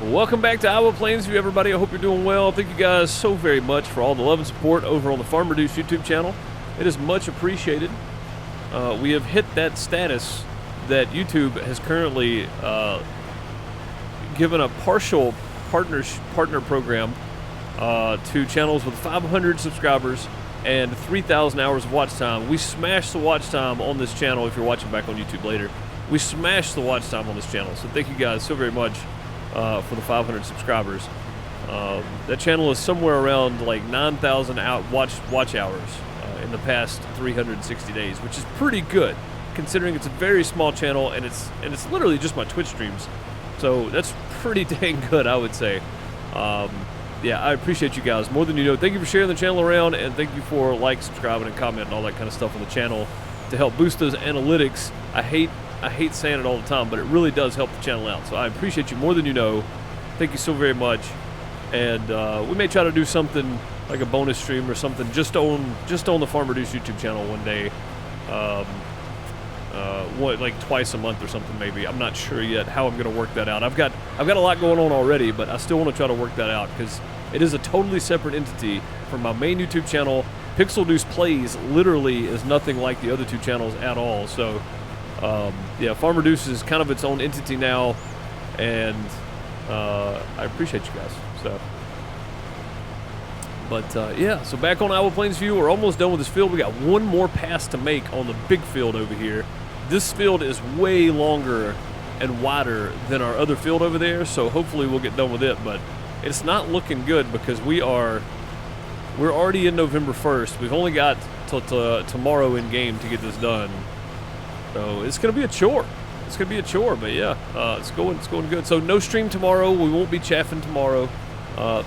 Welcome back to Iowa Plainsview, everybody. I hope you're doing well. Thank you guys so very much for all the love and support over on the Farmer Deuce YouTube channel. It is much appreciated. We have hit that status that YouTube has currently given a partial partner program to channels with 500 subscribers and 3,000 hours of watch time. We smashed the watch time on this channel. If you're watching back on YouTube later, we smashed the watch time on this channel. So thank you guys so very much for the 500 subscribers. That channel is somewhere around like 9,000 watch hours in the past 360 days, which is pretty good considering it's a very small channel and it's literally just my Twitch streams. So that's pretty dang good, I would say. Yeah, I appreciate you guys more than you know. Thank you for sharing the channel around, and thank you for subscribing, and commenting, and all that kind of stuff on the channel to help boost those analytics. I hate saying it all the time, but it really does help the channel out. So I appreciate you more than you know. Thank you so very much. And we may try to do something like a bonus stream or something just on the Farmer Deuce YouTube channel one day, like twice a month or something maybe. I'm not sure yet how I'm going to work that out. I've got a lot going on already, but I still want to try to work that out because it is a totally separate entity from my main YouTube channel. PixelDeucePlays literally is nothing like the other two channels at all. So yeah, Farmer Deuce is kind of its own entity now, and I appreciate you guys. So, but yeah, so back on Iowa Plainsview, we're almost done with this field. We got one more pass to make on the big field over here. This field is way longer and wider than our other field over there, so hopefully we'll get done with it. But it's not looking good because we're already in November 1st. We've only got till tomorrow in game to get this done. So it's going to be a chore. It's going to be a chore, but yeah, it's going good. So no stream tomorrow. We won't be chaffing tomorrow,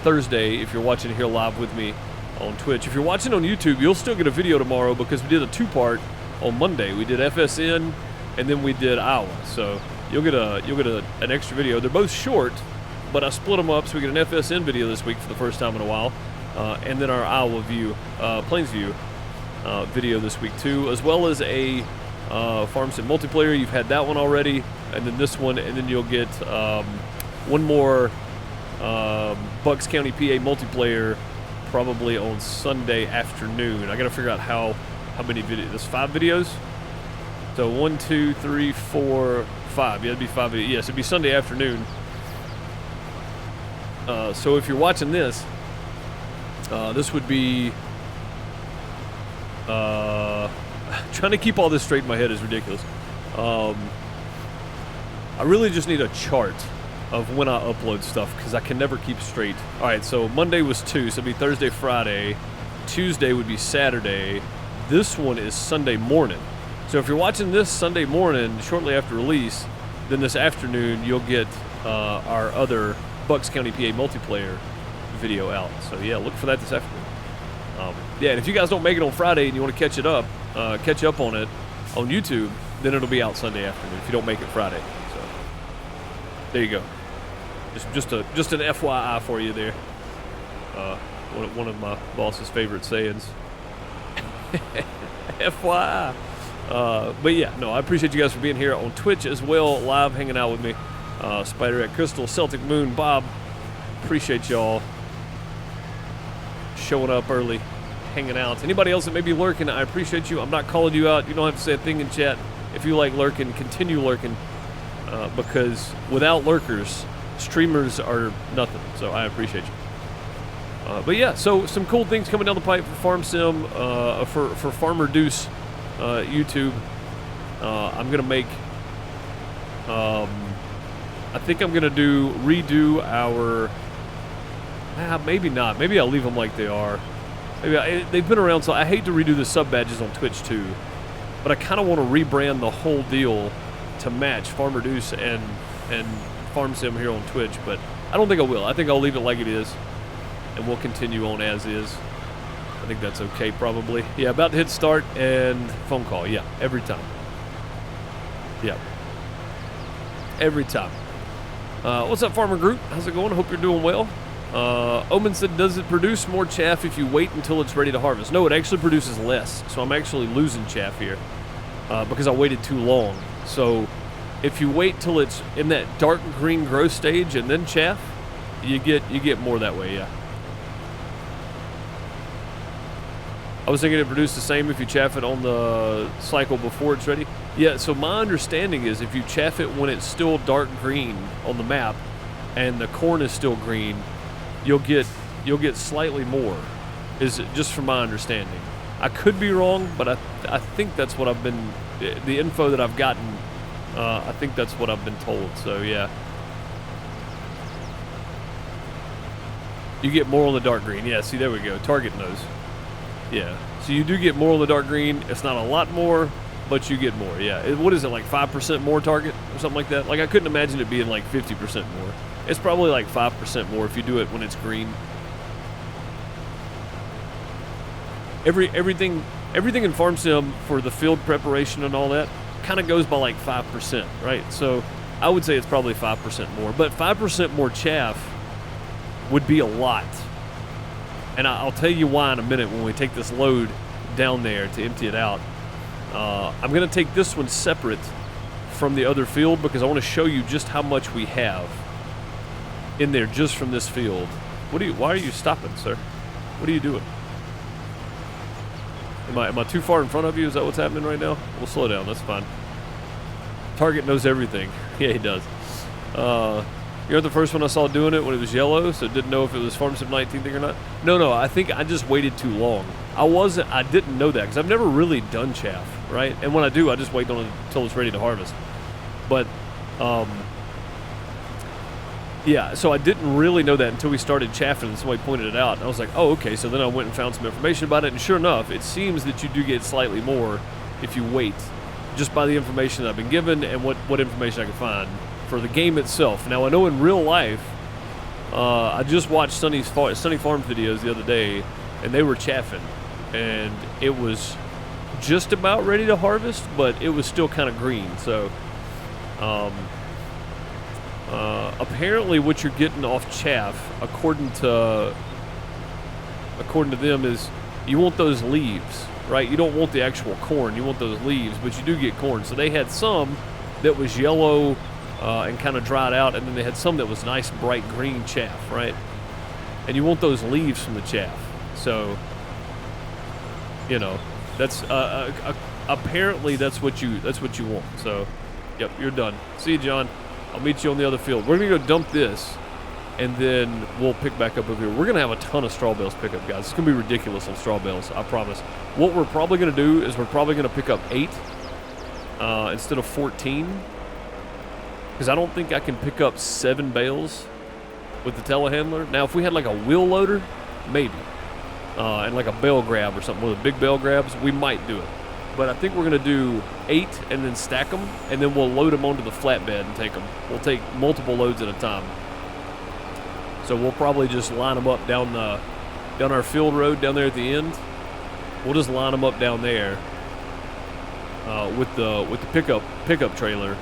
Thursday, if you're watching here live with me on Twitch. If you're watching on YouTube, you'll still get a video tomorrow because we did a two-part on Monday. We did FSN, and then we did Iowa. So you'll get an extra video. They're both short, but I split them up so we get an FSN video this week for the first time in a while, and then our Iowa view, Plainsview video this week too, as well as a Farm Sim multiplayer. You've had that one already, and then this one, and then you'll get one more Bucks County, PA multiplayer probably on Sunday afternoon. I gotta figure out how many videos. There's 5 videos. So 1, 2, 3, 4, 5. Yeah, it'd be 5 videos. Yes, it'd be Sunday afternoon. So if you're watching this, this would be trying to keep all this straight in my head is ridiculous. I really just need a chart of when I upload stuff because I can never keep straight. All right, so Monday was 2, so it'd be Thursday, Friday. Tuesday would be Saturday. This one is Sunday morning. So if you're watching this Sunday morning, shortly after release, then this afternoon you'll get our other Bucks County, PA multiplayer video out. So yeah, look for that this afternoon. Yeah, and if you guys don't make it on Friday and you want to catch up on it on YouTube, then it'll be out Sunday afternoon if you don't make it Friday. So there you go. Just an FYI for you there. One of my boss's favorite sayings. FYI. But yeah, no, I appreciate you guys for being here on Twitch as well, live hanging out with me. Spider at Crystal, Celtic Moon, Bob. Appreciate y'all showing up early, hanging out. Anybody else that may be lurking, I appreciate you. I'm not calling you out. You don't have to say a thing in chat. If you like lurking, continue lurking, because without lurkers, streamers are nothing. So I appreciate you. But yeah, so some cool things coming down the pipe for Farm Sim, for Farmer Deuce YouTube. I'm gonna make. I think I'm gonna redo our. Maybe not. Maybe I'll leave them like they are. Maybe they've been around, so I hate to redo the sub badges on Twitch too. But I kind of want to rebrand the whole deal to match Farmer Deuce and Farm Sim here on Twitch. But I don't think I will. I think I'll leave it like it is, and we'll continue on as is. I think that's okay, probably. Yeah, about to hit start and phone call. Yeah, every time. Yeah, every time. What's up, Farmer Group? How's it going? Hope you're doing well. Omen said, does it produce more chaff if you wait until it's ready to harvest? No, it actually produces less. So I'm actually losing chaff here because I waited too long. So if you wait till it's in that dark green growth stage and then chaff, you get more that way, yeah. I was thinking it produced the same if you chaff it on the cycle before it's ready. Yeah, so my understanding is if you chaff it when it's still dark green on the map and the corn is still green, you'll get slightly more, is just from my understanding. I could be wrong, but I think that's what I've been, the info that I've gotten, I think that's what I've been told, so yeah. You get more on the dark green. Yeah, see, there we go. Target knows. Yeah, so you do get more on the dark green. It's not a lot more, but you get more, yeah. What is it, like 5% more target or something like that? Like, I couldn't imagine it being like 50% more. It's probably like 5% more if you do it when it's green. Everything in Farm Sim for the field preparation and all that kind of goes by like 5%, right? So I would say it's probably 5% more, but 5% more chaff would be a lot. And I'll tell you why in a minute when we take this load down there to empty it out. I'm going to take this one separate from the other field because I want to show you just how much we have in there just from this field. Why are you stopping, sir? What are you doing? Am I too far in front of you? Is that what's happening right now? We'll slow down. That's fine. Target knows everything. Yeah, he does. You're the first one I saw doing it when it was yellow, so didn't know if it was Farm Sim 19 thing or not. No, I think I just waited too long. I didn't know that because I've never really done chaff, right? And when I do, I just wait on it until it's ready to harvest. But, yeah, so I didn't really know that until we started chaffing and somebody pointed it out. And I was like, oh, okay, so then I went and found some information about it, and sure enough, it seems that you do get slightly more if you wait, just by the information that I've been given and what information I can find for the game itself. Now, I know in real life, I just watched Sunny Farms videos the other day, and they were chaffing, and it was just about ready to harvest, but it was still kind of green. So, apparently, what you're getting off chaff, according to them, is you want those leaves, right? You don't want the actual corn. You want those leaves, but you do get corn. So they had some that was yellow and kind of dried out, and then they had some that was nice bright green chaff, right? And you want those leaves from the chaff. So, you know, that's apparently that's what you want. So, yep, you're done. See you, John. I'll meet you on the other field. We're gonna go dump this, and then we'll pick back up over here. We're gonna have a ton of straw bales pick up, guys. It's gonna be ridiculous on straw bales, I promise. What we're probably gonna do is we're probably gonna pick up 8 instead of 14. Because I don't think I can pick up 7 bales with the telehandler. Now, if we had like a wheel loader, maybe. And like a bale grab or something, one of the big bale grabs, we might do it. But I think we're going to do 8 and then stack them, and then we'll load them onto the flatbed and take them. We'll take multiple loads at a time. So we'll probably just line them up down our field road down there at the end. We'll just line them up down there with the pickup trailer.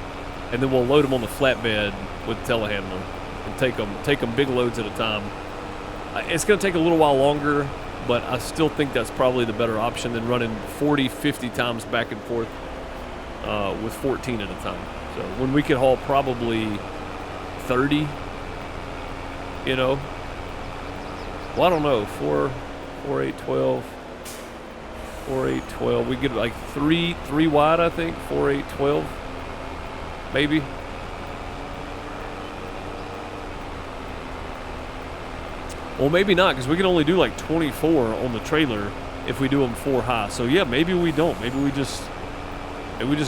And then we'll load them on the flatbed with the telehandler and take them big loads at a time. It's going to take a little while longer, but I still think that's probably the better option than running 40, 50 times back and forth with 14 at a time. So when we could haul probably 30, you know. Well, I don't know, 4, 8, 12, 4, 8, 12. We get like 3 wide, I think, 4, 8, 12. Maybe. Well, maybe not, because we can only do like 24 on the trailer if we do them 4 high. So yeah, maybe we don't. Maybe we just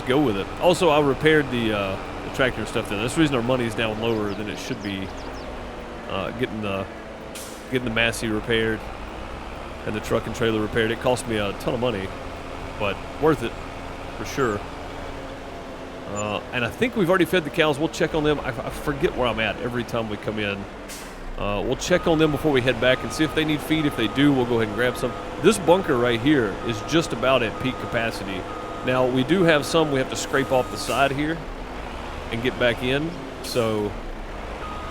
go with it. Also, I repaired the tractor and stuff there. That's the reason our money's down lower than it should be. Getting the Massey repaired and the truck and trailer repaired. It cost me a ton of money, but worth it for sure. And I think we've already fed the cows. We'll check on them. I forget where I'm at every time we come in. We'll check on them before we head back and see if they need feed. If they do, we'll go ahead and grab some. This bunker right here is just about at peak capacity. Now, we do have some we have to scrape off the side here and get back in. So,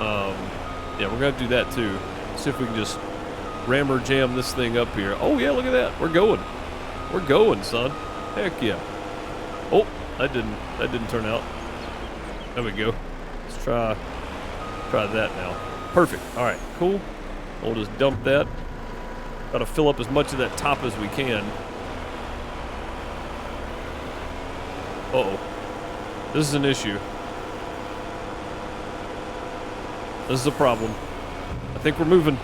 yeah, we're going to do that too. See if we can just rammer jam this thing up here. Oh, yeah, look at that. We're going. We're going, son. Heck yeah. Oh. That didn't turn out. There we go. Let's try that now. Perfect. All right, cool. We'll just dump that. Got to fill up as much of that top as we can. Uh-oh. This is an issue. This is a problem. I think we're moving.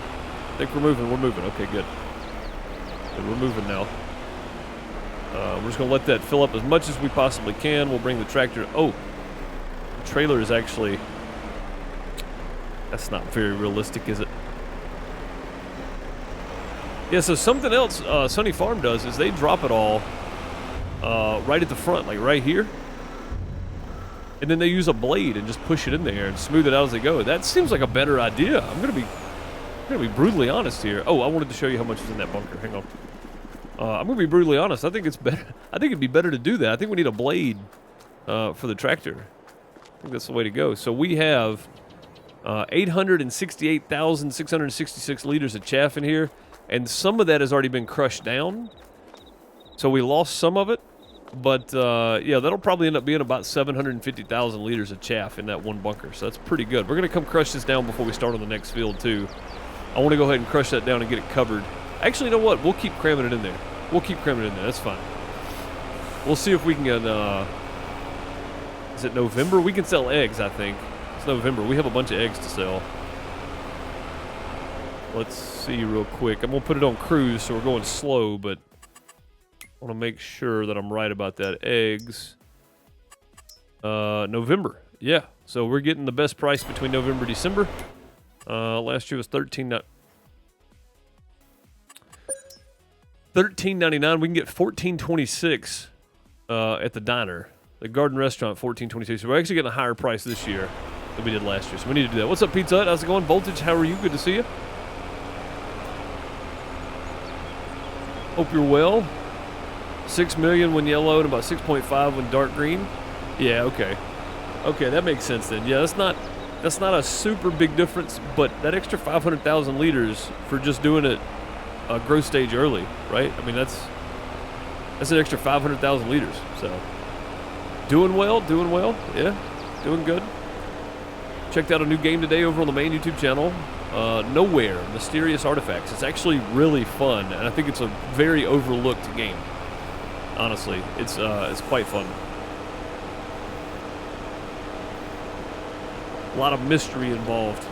We're moving. Okay, good. We're moving now. We're just going to let that fill up as much as we possibly can. We'll bring the tractor. Oh, the trailer is actually... That's not very realistic, is it? Yeah, so something else Sunny Farm does is they drop it all right at the front, like right here. And then they use a blade and just push it in there and smooth it out as they go. That seems like a better idea. I'm gonna be brutally honest here. Oh, I wanted to show you how much is in that bunker. Hang on. I'm gonna be brutally honest. I think it's better. I think it'd be better to do that. I think we need a blade for the tractor. I think that's the way to go. So we have 868,666 liters of chaff in here, and some of that has already been crushed down. So we lost some of it, but yeah, that'll probably end up being about 750,000 liters of chaff in that one bunker. So that's pretty good. We're gonna come crush this down before we start on the next field too. I want to go ahead and crush that down and get it covered. Actually, you know what? We'll keep cramming it in there. That's fine. We'll see if we can get, is it November? We can sell eggs, I think. It's November. We have a bunch of eggs to sell. Let's see real quick. I'm going to put it on cruise, so we're going slow, but I want to make sure that I'm right about that. Eggs. November. Yeah. So we're getting the best price between November and December. Last year was $13.99. We can get $14.26 at the diner. The Garden Restaurant, $14.26. So we're actually getting a higher price this year than we did last year. So we need to do that. What's up, Pizza Hut? How's it going? Voltage, how are you? Good to see you. Hope you're well. 6 million when yellow and about 6.5 when dark green. Yeah, okay. Okay, that makes sense then. Yeah, that's not a super big difference, but that extra 500,000 liters for just doing it growth stage early, right? I mean, that's an extra 500,000 liters. So doing well, yeah, doing good. Checked out a new game today over on the main YouTube channel, Nowhere, Mysterious Artifacts. It's actually really fun, and I think it's a very overlooked game. Honestly, it's quite fun. A lot of mystery involved.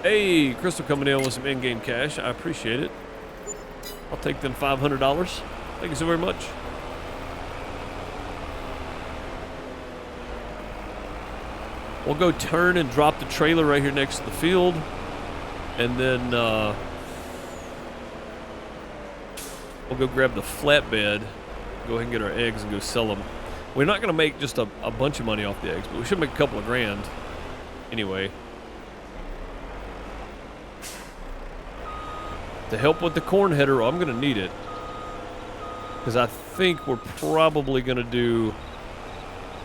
Hey, Crystal coming in with some in-game cash. I appreciate it. I'll take them $500. Thank you so very much. We'll go turn and drop the trailer right here next to the field. And then we'll go grab the flatbed, go ahead and get our eggs and go sell them. We're not going to make just a bunch of money off the eggs, but we should make a couple of grand anyway. To help with the corn header, I'm going to need it. Because I think we're probably going to do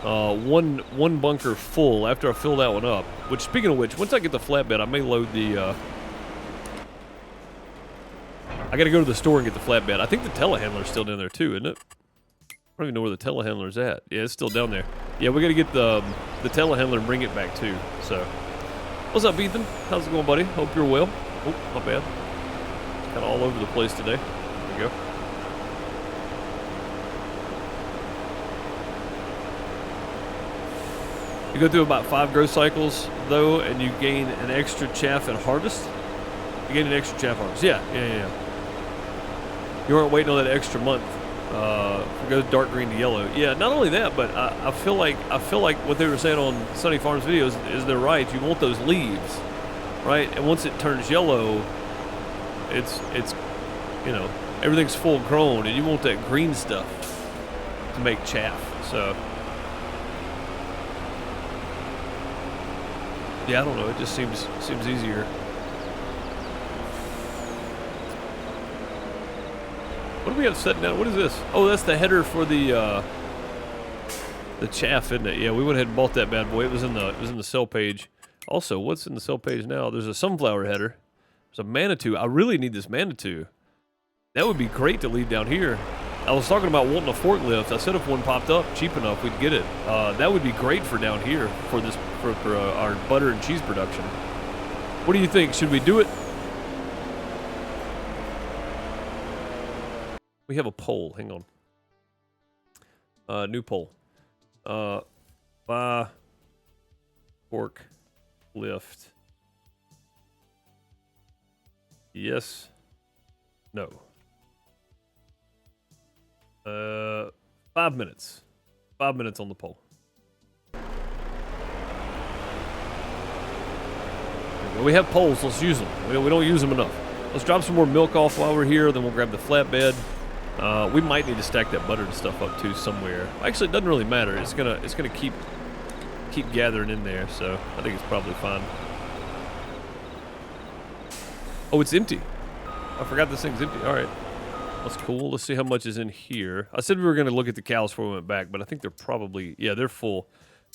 one bunker full after I fill that one up. Which, speaking of which, once I get the flatbed, I may load the... I got to go to the store and get the flatbed. I think the telehandler's still down there too, isn't it? I don't even know where the telehandler's at. Yeah, it's still down there. Yeah, we got to get the telehandler and bring it back too. So, what's up, Ethan? How's it going, buddy? Hope you're well. Oh, not bad. It's kind of all over the place today. There we go. You go through about 5 growth cycles, though, and you gain an extra chaff and harvest. You gain an extra chaff harvest. Yeah. You aren't waiting on that extra month. It goes dark green to yellow. Yeah, not only that, but I feel like what they were saying on Sunny Farms videos is they're right. You want those leaves, right? And once it turns yellow, it's you know, everything's full grown, and you want that green stuff to make chaff. So yeah, I don't know. It just seems easier. What do we have set down? What is this? Oh, that's the header for the chaff, isn't it? Yeah, we went ahead and bought that bad boy. It was in the sell page. Also, what's in the sell page now? There's a sunflower header. There's a Manitou. I really need this Manitou. That would be great to leave down here. I was talking about wanting a forklift. I said if one popped up cheap enough, we'd get it. That would be great for down here for this for our butter and cheese production. What do you think? Should we do it? We have a poll. Hang on. New poll. Buy fork lift. Yes. No. 5 minutes. 5 minutes on the poll. We have polls. Let's use them. We don't use them enough. Let's drop some more milk off while we're here. Then we'll grab the flatbed. We might need to stack that butter and stuff up too somewhere. Actually, it doesn't really matter. It's gonna keep gathering in there. So I think it's probably fine. Oh, it's empty. I forgot this thing's empty. All right. That's cool. Let's see how much is in here. I said we were going to look at the cows before we went back, but I think they're probably, yeah, they're full.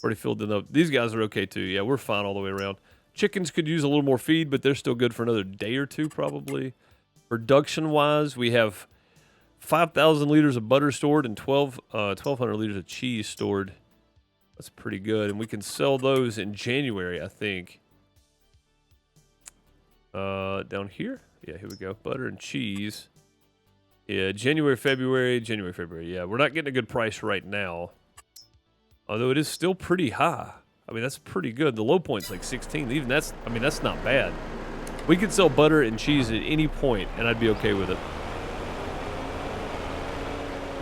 Already filled them up. These guys are okay too. Yeah, we're fine all the way around. Chickens could use a little more feed, but they're still good for another day or two probably. Production-wise, we have 5,000 liters of butter stored and 1,200 liters of cheese stored. That's pretty good. And we can sell those in January, I think. Down here? Yeah, here we go. Butter and cheese. Yeah, January, February. Yeah, we're not getting a good price right now. Although it is still pretty high. I mean, that's pretty good. The low point's like 16. Even that's, I mean, that's not bad. We could sell butter and cheese at any point, and I'd be okay with it.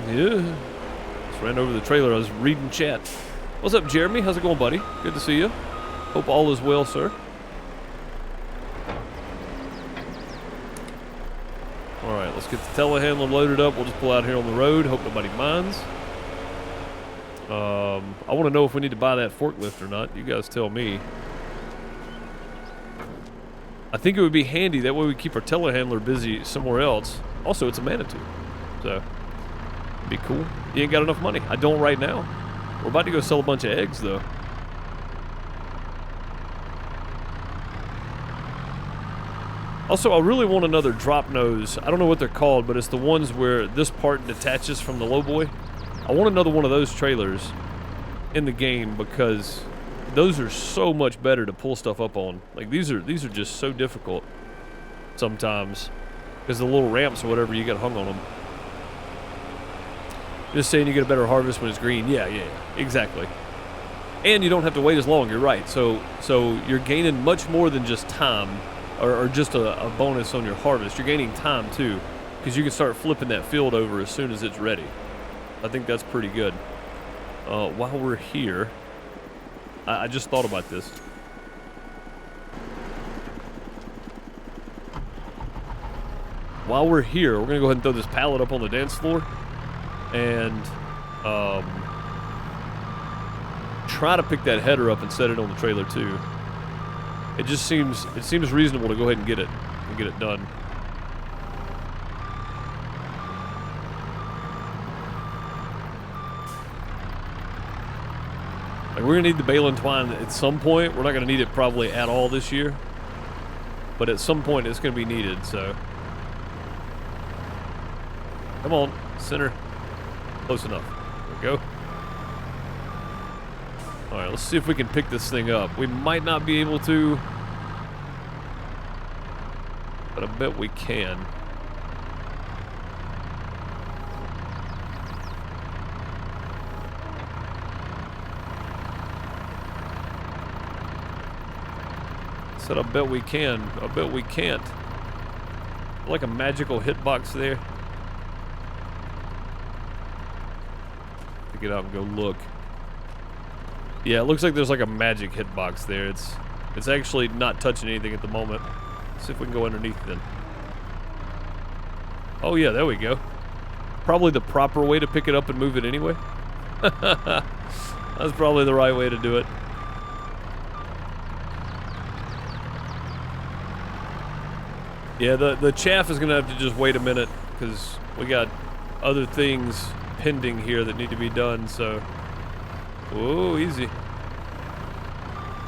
Yeah. Just ran over the trailer. I was reading chat. What's up, Jeremy? How's it going, buddy? Good to see you. Hope all is well, sir. Alright, let's get the telehandler loaded up. We'll just pull out here on the road. Hope nobody minds. I want to know if we need to buy that forklift or not. You guys tell me. I think it would be handy. That way we keep our telehandler busy somewhere else. Also, it's a Manitou. So, it'd be cool. You ain't got enough money. I don't right now. We're about to go sell a bunch of eggs, though. Also, I really want another drop nose. I don't know what they're called, but it's the ones where this part detaches from the lowboy. I want another one of those trailers in the game because those are so much better to pull stuff up on. Like these are just so difficult sometimes because the little ramps or whatever you get hung on them. Just saying you get a better harvest when it's green. Yeah, exactly. And you don't have to wait as long. You're right. So you're gaining much more than just time. Or just a bonus on your harvest. You're gaining time too, because you can start flipping that field over as soon as it's ready. I think that's pretty good. While we're here, I just thought about this. While we're here, we're gonna go ahead and throw this pallet up on the dance floor, and try to pick that header up and set it on the trailer too. It seems reasonable to go ahead and get it done. Like we're gonna need the bale and twine at some point. We're not gonna need it probably at all this year, but at some point it's gonna be needed. So, come on, center, close enough. There we go. Alright, let's see if we can pick this thing up. We might not be able to, but I bet we can. I said I bet we can. I bet we can't. Like a magical hitbox there. Pick it up and go look. Yeah, it looks like there's like a magic hitbox there. It's actually not touching anything at the moment. Let's see if we can go underneath then. Oh yeah, there we go. Probably the proper way to pick it up and move it anyway. That's probably the right way to do it. Yeah, the chaff is gonna have to just wait a minute because we got other things pending here that need to be done, so. Whoa, easy.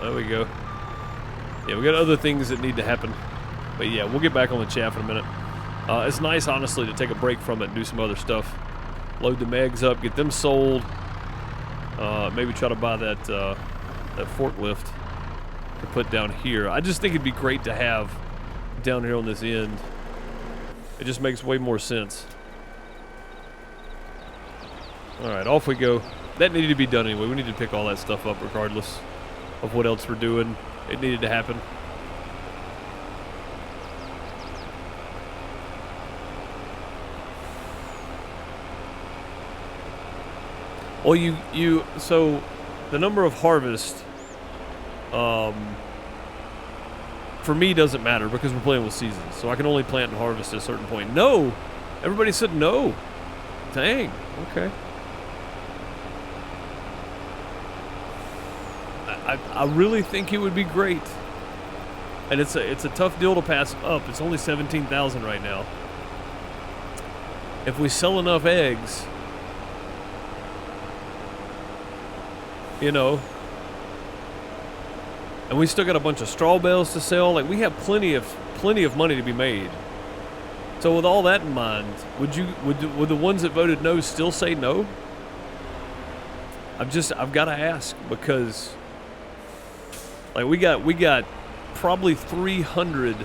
There we go. Yeah, we got other things that need to happen. But yeah, we'll get back on the chaff in a minute. It's nice, honestly, to take a break from it and do some other stuff. load them eggs up, get them sold. Maybe try to buy that that forklift to put down here. I just think it'd be great to have down here on this end. It just makes way more sense. Alright, off we go. That needed to be done anyway. We need to pick all that stuff up regardless of what else we're doing. It needed to happen. Well, so the number of harvest, for me doesn't matter because we're playing with seasons. So I can only plant and harvest at a certain point. No! Everybody said no. Dang. Okay. I really think it would be great. And it's a tough deal to pass up. It's only 17,000 right now. If we sell enough eggs, you know, and we still got a bunch of straw bales to sell, like we have plenty of money to be made. So with all that in mind, would the ones that voted no still say no? I've got to ask, because like we got probably 300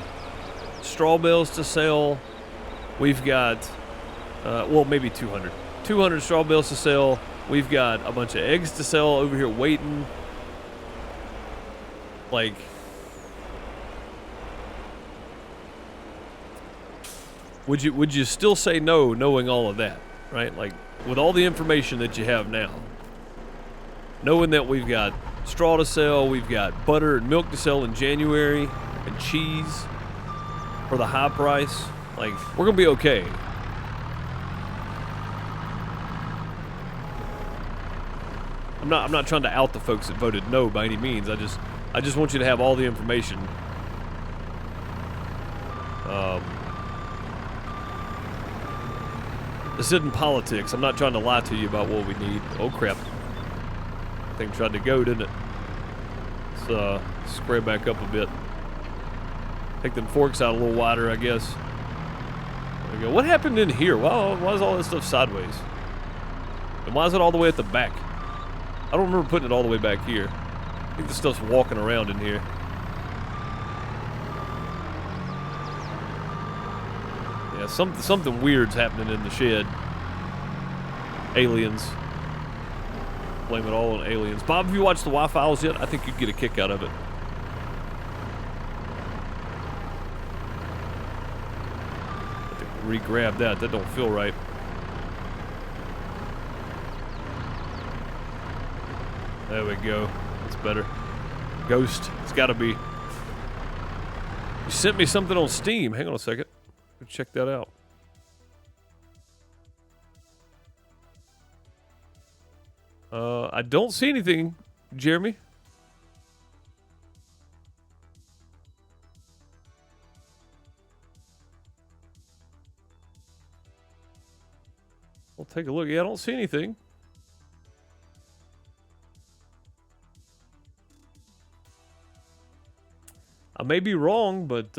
straw bales to sell. We've got well, maybe 200 straw bales to sell. We've got a bunch of eggs to sell over here waiting. Like, would you still say no knowing all of that, right? Like, with all the information that you have now, knowing that we've got straw to sell, we've got butter and milk to sell in January, and cheese for the high price, like, we're gonna be okay. I'm not trying to out the folks that voted no by any means. I just want you to have all the information. This isn't politics. I'm not trying to lie to you about what we need. Oh crap. Thing tried to go, didn't it? Let's square back up a bit. Take them forks out a little wider, I guess. There we go. What happened in here? Why is all this stuff sideways? And why is it all the way at the back? I don't remember putting it all the way back here. I think this stuff's walking around in here. Yeah, something weird's happening in the shed. Aliens. Blame it all on aliens. Bob, have you watched the Y-Files yet? I think you'd get a kick out of it. Have to re-grab that. That don't feel right. There we go. That's better. Ghost. It's got to be. You sent me something on Steam. Hang on a second. Go check that out. I don't see anything, Jeremy. I'll take a look. Yeah, I don't see anything. I may be wrong, but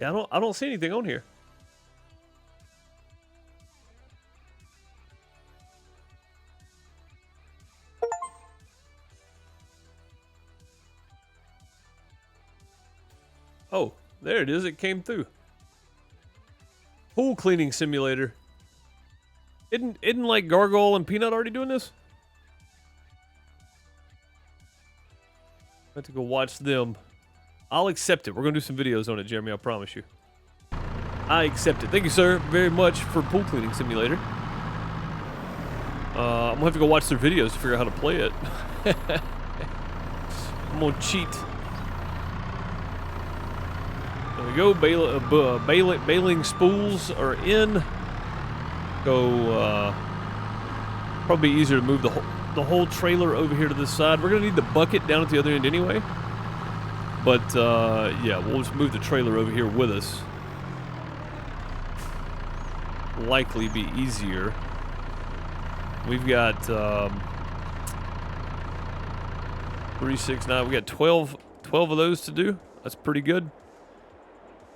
yeah, I don't see anything on here. Oh, there it is. It came through. Pool cleaning simulator. Isn't like Gargoyle and Peanut already doing this? I have to go watch them. I'll accept it. We're going to do some videos on it, Jeremy. I promise you. I accept it. Thank you, sir, very much for Pool Cleaning Simulator. I'm going to have to go watch their videos to figure out how to play it. I'm going to cheat. There we go. Baling spools are in. Go, probably easier to move the the whole trailer over here to this side. We're gonna need the bucket down at the other end anyway. But yeah, we'll just move the trailer over here with us. Likely be easier. We've got 3, 6, 9. We got 12 of those to do. That's pretty good.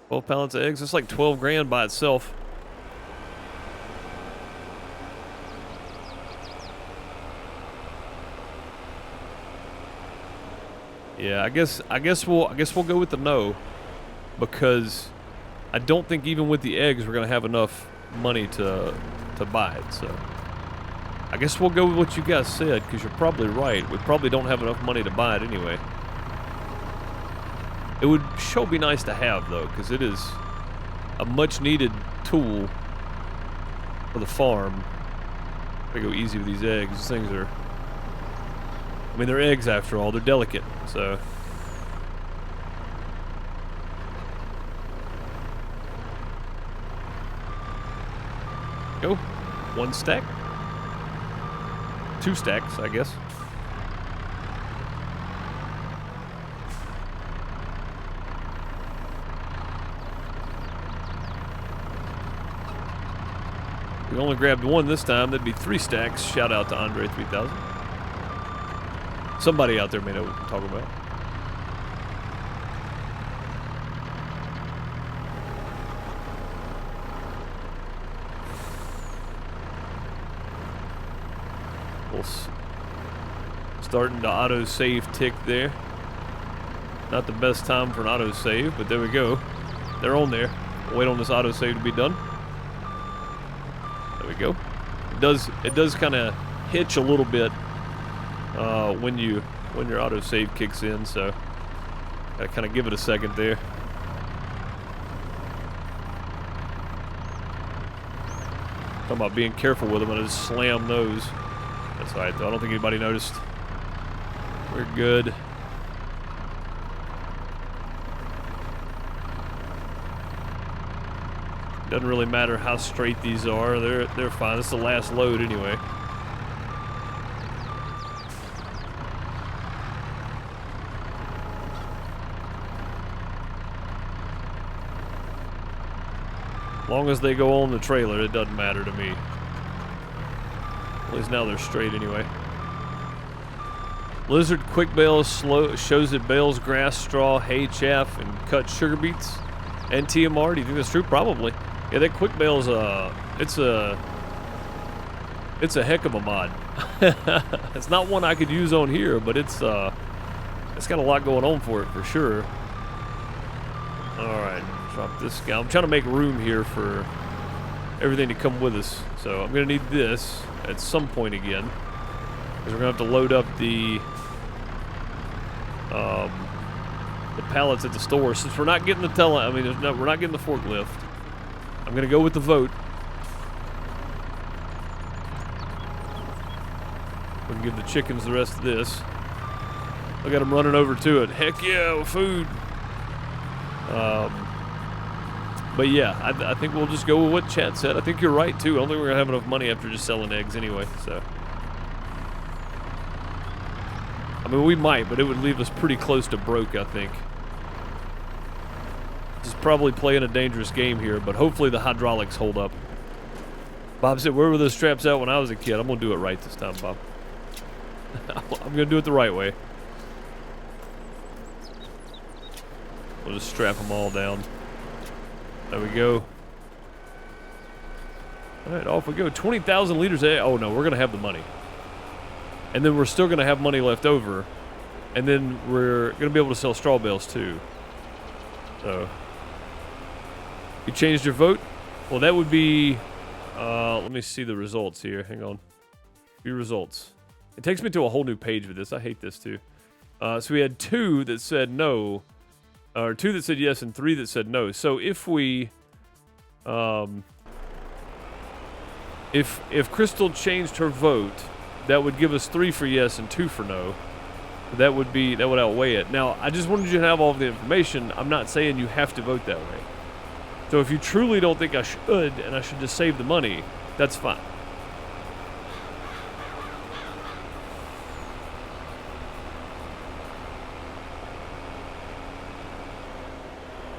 12 pallets of eggs. That's like 12 grand by itself. Yeah, I guess we'll go with the no, because I don't think even with the eggs we're gonna have enough money to buy it. So I guess we'll go with what you guys said, because you're probably right. We probably don't have enough money to buy it anyway. It would sure be nice to have, though, because it is a much-needed tool for the farm. Gotta go easy with these eggs. These things are... I mean, they're eggs after all. They're delicate, so... Go. 1 stack. 2 stacks, I guess. We only grabbed 1 this time. That'd be 3 stacks. Shout out to Andre 3000. Somebody out there may know what I'm talking about. Starting to auto-save tick there. Not the best time for an auto-save, but there we go. They're on there. We'll wait on this auto-save to be done. There we go. It does kind of hitch a little bit when your auto-save kicks in, so gotta kind of give it a second there. Talking about being careful with them, and I just slam those. That's all right, though. I don't think anybody noticed. We're good. Doesn't really matter how straight these are. They're fine. This is the last load anyway. As long as they go on the trailer, it doesn't matter to me. At least now they're straight anyway. Lizard quick bales shows it bales grass, straw, hay, chaff, and cut sugar beets and TMR. Do you think that's true? Probably. Yeah, that quick bale's it's a heck of a mod. It's not one I could use on here, but it's got a lot going on for it for sure. All right, drop this guy. I'm trying to make room here for everything to come with us, so I'm gonna need this at some point again, because we're gonna have to load up the pallets at the store. Since we're not getting the we're not getting the forklift. I'm gonna go with the vote. We can give the chickens the rest of this. Look at them running over to it. Heck yeah, food. But yeah, I think we'll just go with what Chad said. I think you're right too. I don't think we're gonna have enough money after just selling eggs anyway. So, I mean, we might, but it would leave us pretty close to broke, I think. Just probably playing a dangerous game here, but hopefully the hydraulics hold up. Bob said, where were those straps at when I was a kid? I'm gonna do it right this time, Bob. I'm gonna do it the right way. We'll just strap them all down. There we go. All right, off we go. 20,000 liters of egg. Oh no, we're gonna have the money. And then we're still gonna have money left over. And then we're gonna be able to sell straw bales too. So, you changed your vote? Well, that would be, let me see the results here. Hang on. View results. It takes me to a whole new page with this. I hate this too. So we had 2 that said no, or 2 that said yes, and 3 that said no. So if we, if Crystal changed her vote, that would give us 3 for yes and 2 for no. That would outweigh it. Now, I just wanted you to have all of the information. I'm not saying you have to vote that way. So if you truly don't think I should, and I should just save the money, that's fine.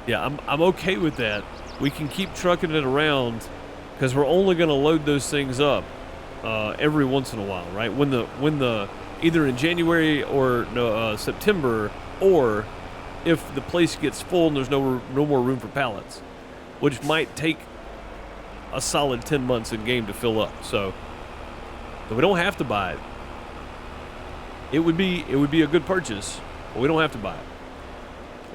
Yeah, I'm okay with that. We can keep trucking it around because we're only going to load those things up every once in a while, right? When the either in January or September, or if the place gets full and there's no more room for pallets, which might take a solid 10 months in game to fill up. So we don't have to buy it. It would be a good purchase, but we don't have to buy it.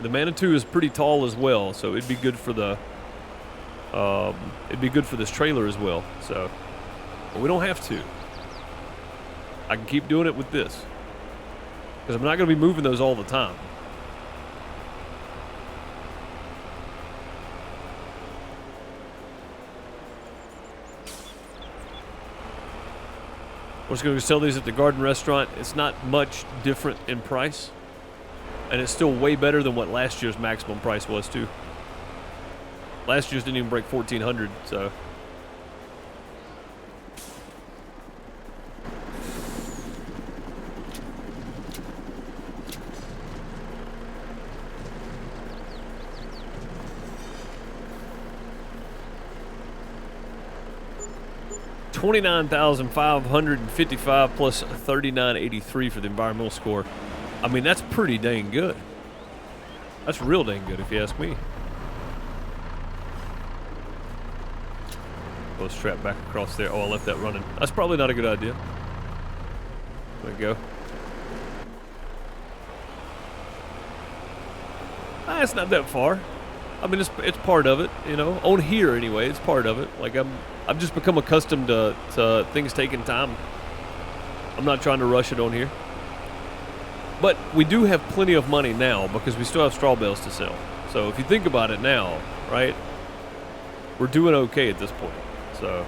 The Manitou is pretty tall as well, so it'd be good for the this trailer as well. So, but we don't have to. I can keep doing it with this because I'm not going to be moving those all the time. We're just going to sell these at the Garden Restaurant. It's not much different in price, and it's still way better than what last year's maximum price was too. Last year's didn't even break 1,400, so. $29,555 plus $39.83 for the environmental score. I mean, that's pretty dang good. That's real dang good, if you ask me. Go strap back across there. Oh, I left that running. That's probably not a good idea. There we go. It's not that far. I mean, it's part of it, you know. On here, anyway, it's part of it. Like, I've just become accustomed to things taking time. I'm not trying to rush it on here. But we do have plenty of money now because we still have straw bales to sell. So if you think about it now, right, we're doing okay at this point. So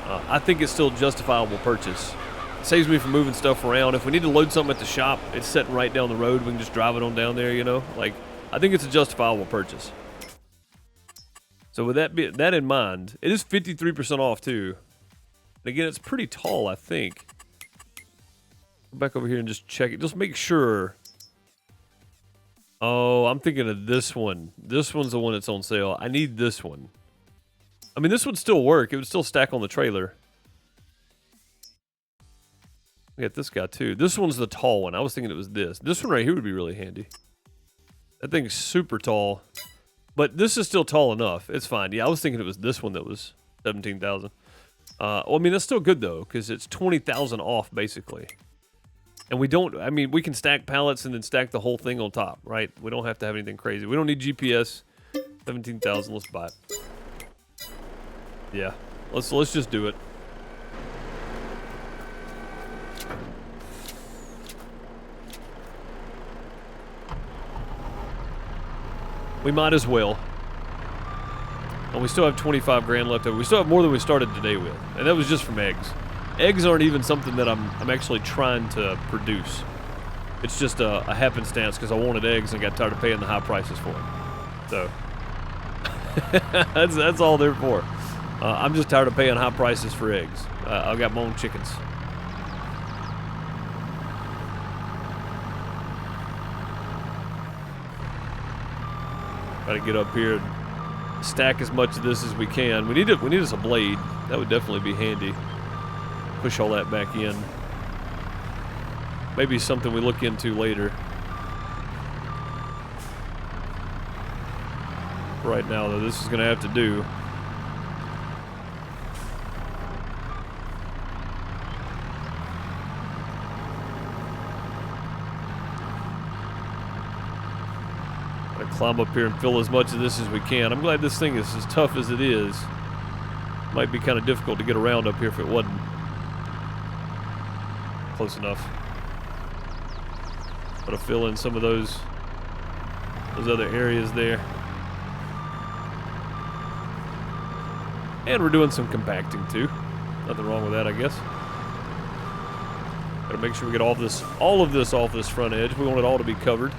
I think it's still a justifiable purchase. It saves me from moving stuff around. If we need to load something at the shop, it's sitting right down the road. We can just drive it on down there, you know. Like, I think it's a justifiable purchase. So with that in mind, it is 53% off too. And again, it's pretty tall, I think. Go back over here and just check it. Just make sure. Oh, I'm thinking of this one. This one's the one that's on sale. I need this one. I mean, this would still work. It would still stack on the trailer. I got this guy too. This one's the tall one. I was thinking it was this. This one right here would be really handy. That thing's super tall. But this is still tall enough. It's fine. Yeah, I was thinking it was this one that was 17,000. Well, I mean, that's still good though, because it's 20,000 off basically. And we don't, I mean, we can stack pallets and then stack the whole thing on top, right? We don't have to have anything crazy. We don't need GPS. 17,000, let's buy it. Yeah, let's just do it. We might as well. And we still have 25 grand left over. We still have more than we started today with. And that was just from eggs. Eggs aren't even something that I'm actually trying to produce. It's just a happenstance because I wanted eggs and got tired of paying the high prices for them. So that's all they're for. I'm just tired of paying high prices for eggs. I've got my own chickens. Got to get up here and stack as much of this as we can. We need us a blade. That would definitely be handy. Push all that back in. Maybe something we look into later. Right now, though, this is going to have to do. Gotta climb up here and fill as much of this as we can. I'm glad this thing is as tough as it is. Might be kind of difficult to get around up here if it wasn't. Close enough. Gotta fill in some of those other areas there. And we're doing some compacting too. Nothing wrong with that, I guess. Gotta make sure we get all of this off this front edge. We want it all to be covered.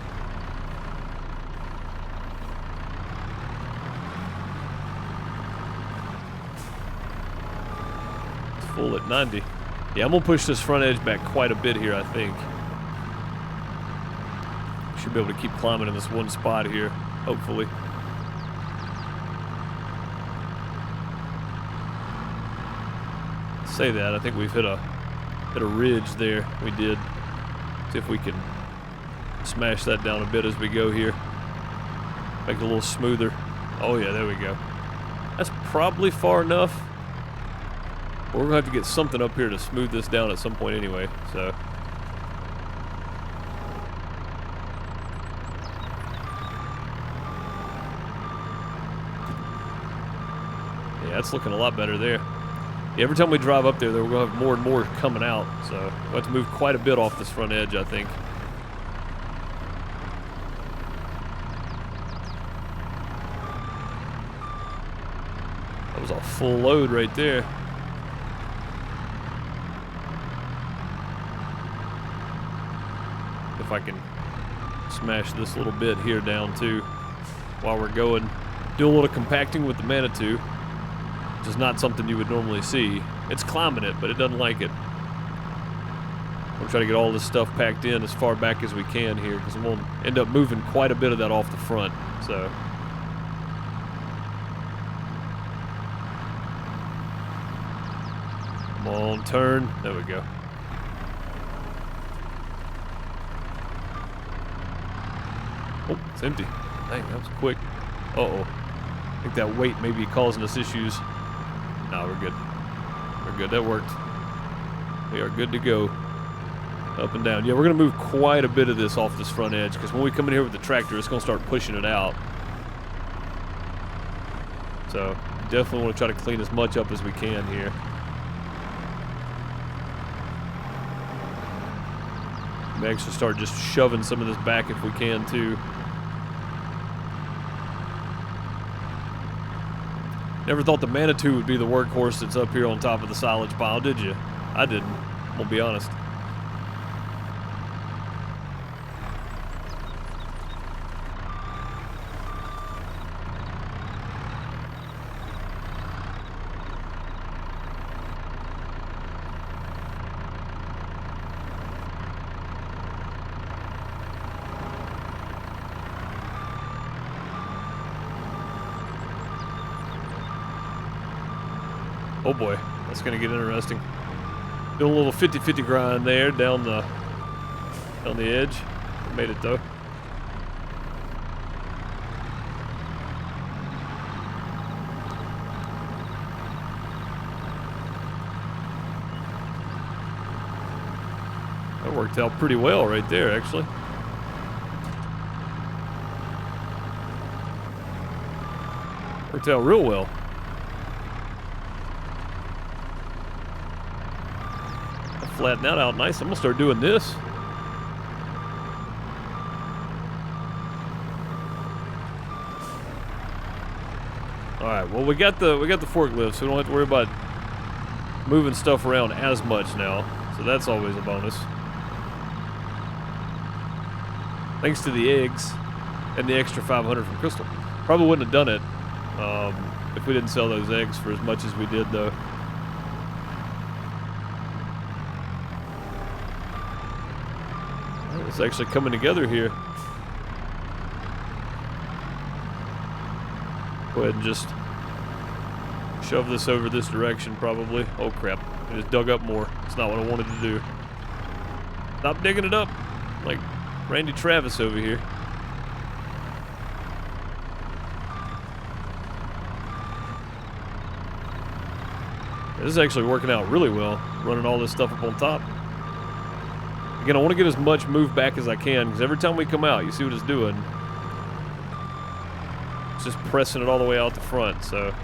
It's full at 90. Yeah, I'm gonna push this front edge back quite a bit here, I think. Should be able to keep climbing in this one spot here. hopefully. Say that, I think we've hit a ridge there. We did. See if we can smash that down a bit as we go here. Make it a little smoother. Oh yeah, there we go. That's probably far enough. We're gonna have to get something up here to smooth this down at some point anyway, so. Yeah, it's looking a lot better there. Yeah, every time we drive up there, we're gonna have more and more coming out, so we'll have to move quite a bit off this front edge, I think. That was a full load right there. If I can smash this little bit here down too while we're going. Do a little compacting with the Manitou, which is not something you would normally see. It's climbing it, but it doesn't like it. We'll try to get all this stuff packed in as far back as we can here, because we'll end up moving quite a bit of that off the front, so. Come on, turn. There we go. Oh, it's empty. Dang, that was quick. Uh-oh. I think that weight may be causing us issues. No, we're good. We're good. That worked. We are good to go. Up and down. Yeah, we're going to move quite a bit of this off this front edge, because when we come in here with the tractor, it's going to start pushing it out. So, definitely want to try to clean as much up as we can here. We may actually start just shoving some of this back if we can, too. Never thought the Manitou would be the workhorse that's up here on top of the silage pile, did you? I didn't. I'll be honest. Oh boy, that's going to get interesting. Doing a little 50-50 grind there down the edge. Made it though. That worked out pretty well right there, actually. Worked out real well. Flatten that out nice. I'm gonna start doing this. All right. Well, we got the forklift, so we don't have to worry about moving stuff around as much now. So that's always a bonus. Thanks to the eggs and the extra 500 from Crystal. Probably wouldn't have done it if we didn't sell those eggs for as much as we did, though. It's actually coming together here. Go ahead and just shove this over this direction, probably. Oh crap, I just dug up more. It's not what I wanted to do. Stop digging it up like Randy Travis over here. This is actually working out really well, running all this stuff up on top. Again, I want to get as much move back as I can, because every time we come out, you see what it's doing. It's just pressing it all the way out the front, so.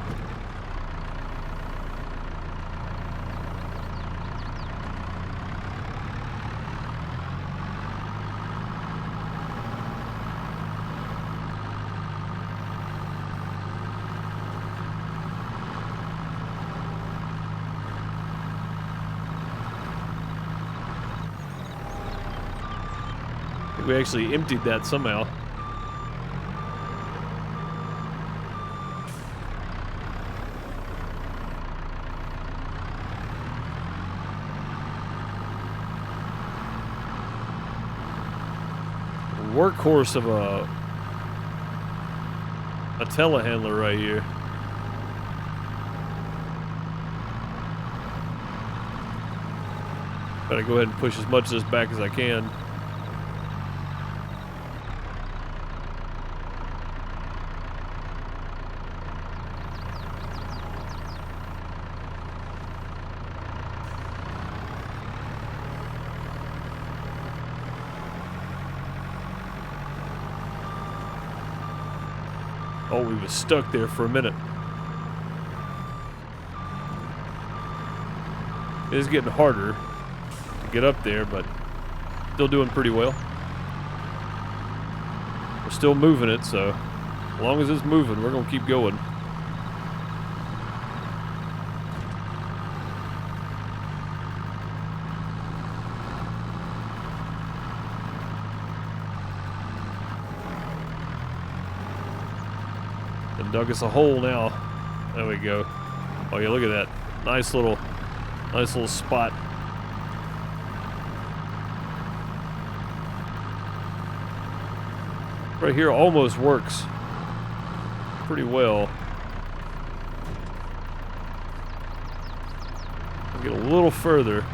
We actually emptied that somehow. Workhorse of a a telehandler right here. Gotta go ahead and push as much of this back as I can. Oh, we was stuck there for a minute. It is getting harder to get up there, but still doing pretty well. We're still moving it, so as long as it's moving, we're gonna keep going. And dug us a hole now. There we go. Oh yeah, look at that. Nice little spot. Right here almost works pretty well. We'll get a little further.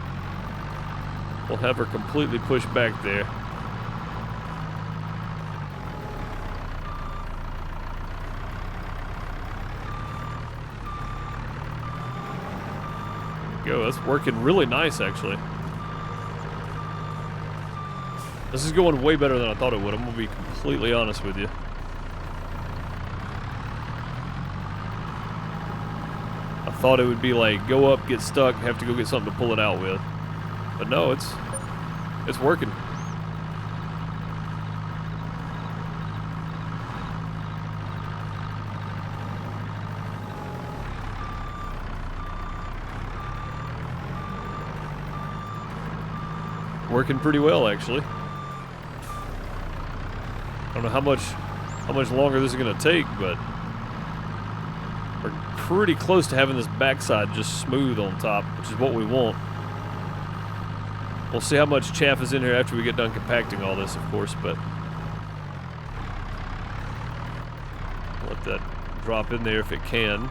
We'll have her completely pushed back there. Go. That's working really nice, actually. This is going way better than I thought it would. I'm gonna be completely honest with you. I thought it would be like go up, get stuck, have to go get something to pull it out with. But no, it's working. Working pretty well, actually. I don't know how much longer this is gonna take, but we're pretty close to having this backside just smooth on top, which is what we want. We'll see how much chaff is in here after we get done compacting all this, of course, but let that drop in there if it can.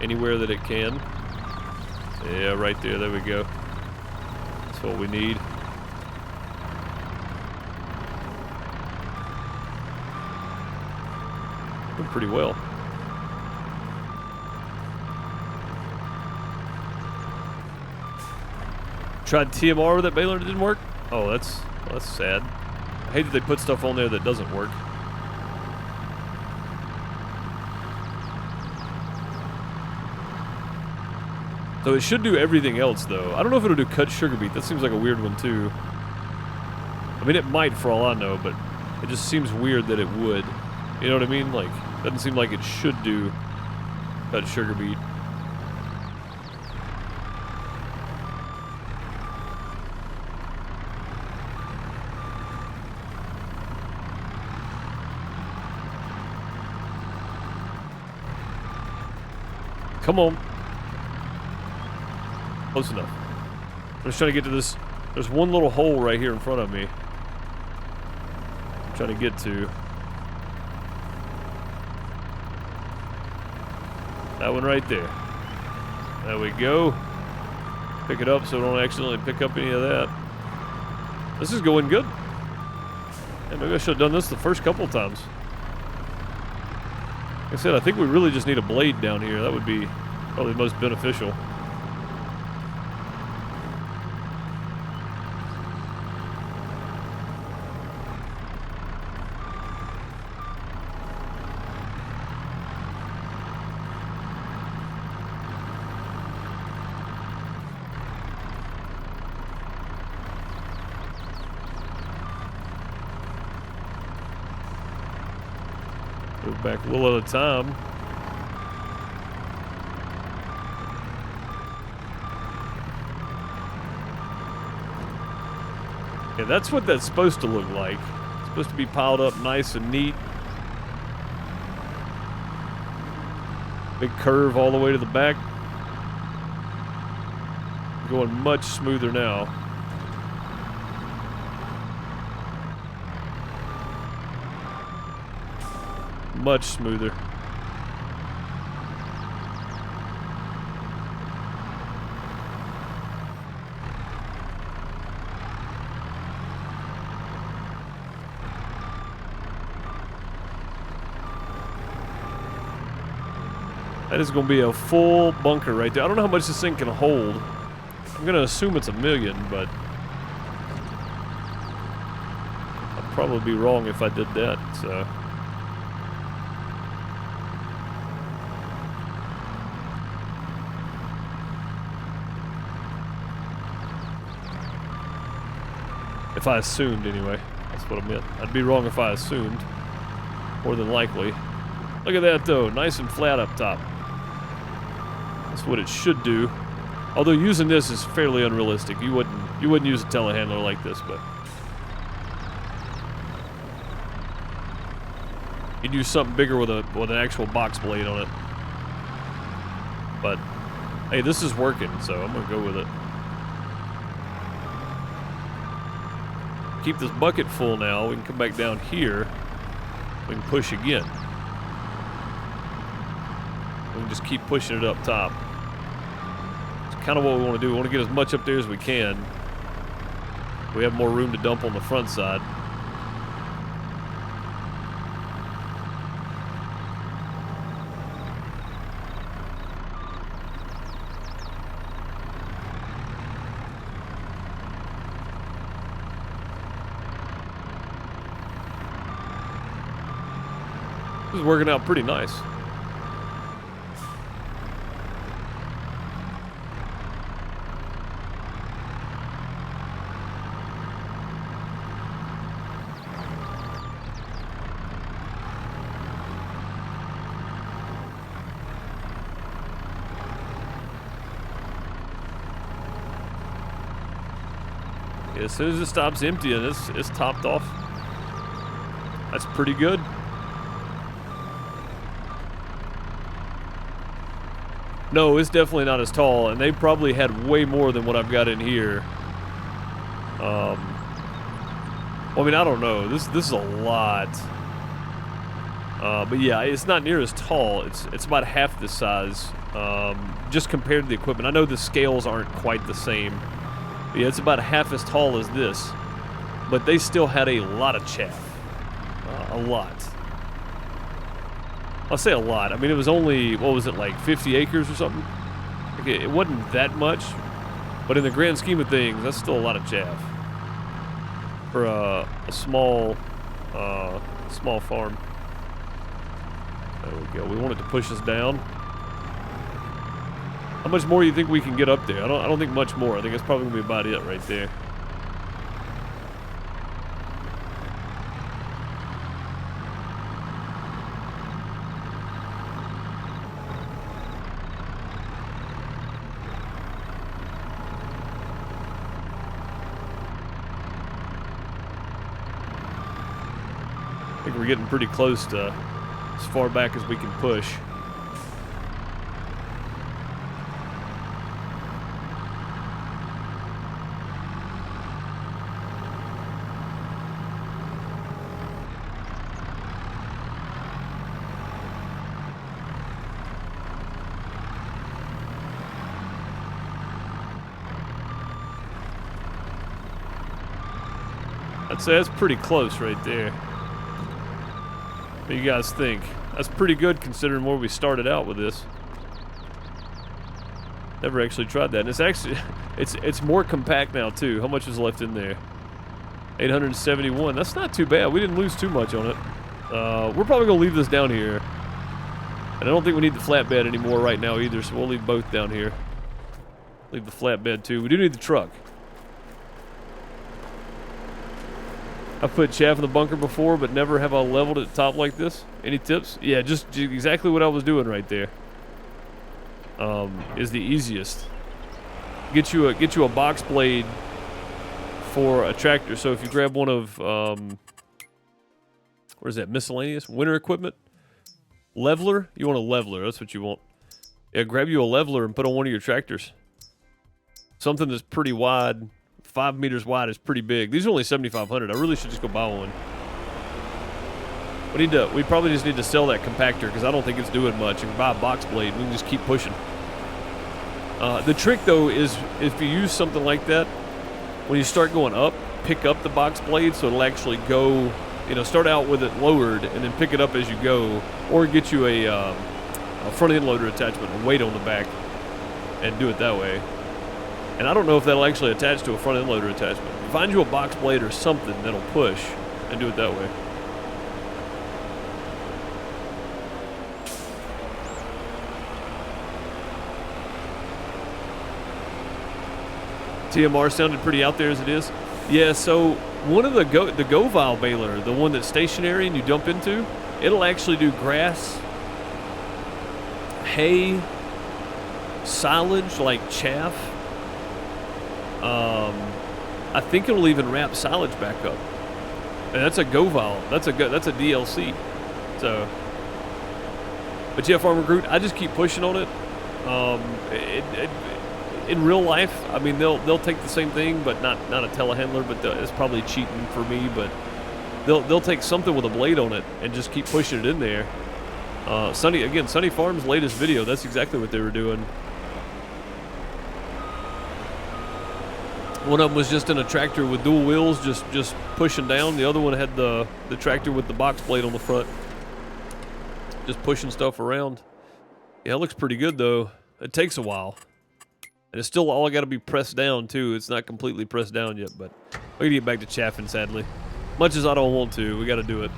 Anywhere that it can. Yeah, right there. There we go. That's what we need. Doing pretty well. Tried TMR with that baler and it didn't work? Oh, that's sad. I hate that they put stuff on there that doesn't work. So it should do everything else, though. I don't know if it'll do cut sugar beet. That seems like a weird one, too. I mean, it might for all I know, but it just seems weird that it would. You know what I mean? Like, doesn't seem like it should do cut sugar beet. Come on. Close enough. I'm just trying to get to this. There's one little hole right here in front of me. I'm trying to get to. That one right there. There we go. Pick it up so don't accidentally pick up any of that. This is going good. Yeah, maybe I should have done this the first couple times. Like I said, I think we really just need a blade down here. That would be probably the most beneficial. Go back a little at a time. Yeah, that's what that's supposed to look like. It's supposed to be piled up nice and neat. Big curve all the way to the back. Going much smoother now. Much smoother. That is going to be a full bunker right there. I don't know how much this thing can hold. I'm going to assume it's 1 million, but I'd probably be wrong if I did that, so. If I assumed, anyway. That's what I meant. I'd be wrong if I assumed. More than likely. Look at that, though. Nice and flat up top. That's what it should do. Although using this is fairly unrealistic. You wouldn't use a telehandler like this, but you'd use something bigger with an actual box blade on it. But hey, this is working, so I'm gonna go with it. Keep this bucket full now. We can come back down here. We can push again. We can just keep pushing it up top. Kind of what we want to do. We want to get as much up there as we can. We have more room to dump on the front side. This is working out pretty nice. As soon as it stops emptying, it's topped off. That's pretty good. No, it's definitely not as tall, and they probably had way more than what I've got in here. Well, I mean, I don't know. This is a lot. But yeah, it's not near as tall. It's about half the size, just compared to the equipment. I know the scales aren't quite the same. Yeah, it's about half as tall as this, but they still had a lot of chaff. A lot. I'll say a lot. I mean, it was only, what was it, like 50 acres or something? Okay, it wasn't that much, but in the grand scheme of things, that's still a lot of chaff for a small farm. There we go. We want it to push us down. How much more do you think we can get up there? I don't think much more. I think that's probably gonna be about it right there. I think we're getting pretty close to as far back as we can push. I'd say that's pretty close right there. What do you guys think? That's pretty good considering where we started out with this. Never actually tried that. And it's actually, it's more compact now too. How much is left in there? 871. That's not too bad. We didn't lose too much on it. We're probably gonna leave this down here. And I don't think we need the flatbed anymore right now either, so we'll leave both down here. Leave the flatbed too. We do need the truck. I've put chaff in the bunker before, but never have I leveled at the top like this. Any tips? Yeah, just exactly what I was doing right there. Is the easiest. Get you a box blade for a tractor. So if you grab one of what is that? Miscellaneous winter equipment. Leveler. You want a leveler? That's what you want. Yeah, grab you a leveler and put on one of your tractors. Something that's pretty wide. 5 meters wide is pretty big. These are only 7,500. I really should just go buy one. We probably just need to sell that compactor because I don't think it's doing much, and buy a box blade. We can just keep pushing. The trick though is if you use something like that, when you start going up, pick up the box blade so it'll actually go. You know, start out with it lowered and then pick it up as you go, or get you a front end loader attachment and weight on the back, and do it that way. And I don't know if that'll actually attach to a front end loader attachment. Find you a box blade or something that'll push, and do it that way. TMR sounded pretty out there as it is. Yeah, so one of the Govile baler, the one that's stationary and you dump into, it'll actually do grass, hay, silage like chaff. I think it'll even wrap silage back up. And that's a Govile. That's a DLC. So, but yeah, Farmer Groot, I just keep pushing on it. In real life, I mean, they'll take the same thing, but not a telehandler. But it's probably cheating for me. But they'll take something with a blade on it and just keep pushing it in there. Sunny Farm's latest video, that's exactly what they were doing. One of them was just in a tractor with dual wheels, just pushing down. The other one had the tractor with the box blade on the front, just pushing stuff around. Yeah, it looks pretty good though. It takes a while. And it's still all got to be pressed down, too. It's not completely pressed down yet, but we're going to get back to chaffing, sadly. Much as I don't want to, we got to do it.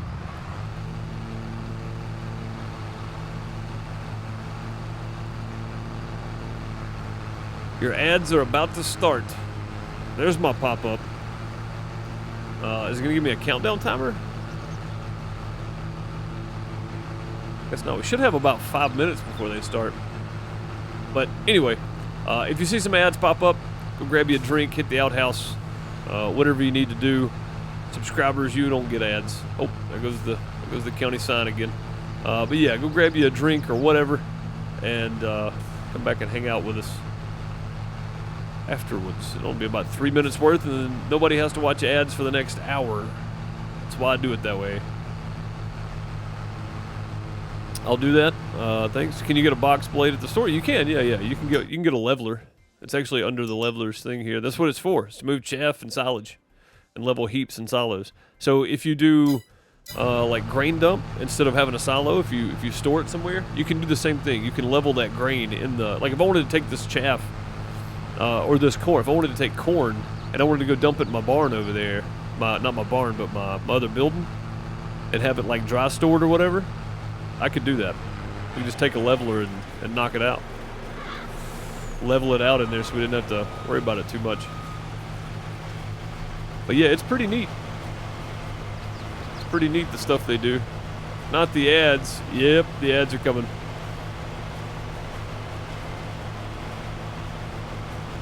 Your ads are about to start. There's my pop-up. Is it going to give me a countdown timer? Guess not. We should have about 5 minutes before they start. But anyway... if you see some ads pop up, go grab you a drink, hit the outhouse, whatever you need to do. Subscribers, you don't get ads. Oh, there goes the county sign again. But yeah, go grab you a drink or whatever, and come back and hang out with us afterwards. It'll be about 3 minutes worth, and then nobody has to watch ads for the next hour. That's why I do it that way. I'll do that. Thanks. Can you get a box blade at the store? You can. Yeah. You can get a leveler. It's actually under the levelers thing here. That's what it's for. It's to move chaff and silage, and level heaps and silos. So if you do like grain dump instead of having a silo, if you store it somewhere, you can do the same thing. You can level that grain in the if I wanted to take this chaff or this corn. If I wanted to take corn and I wanted to go dump it in my barn over there, not my barn, but my other building, and have it like dry stored or whatever. I could do that. We just take a leveler and knock it out. Level it out in there so we didn't have to worry about it too much. But yeah, it's pretty neat. It's pretty neat, the stuff they do. Not the ads. Yep, the ads are coming.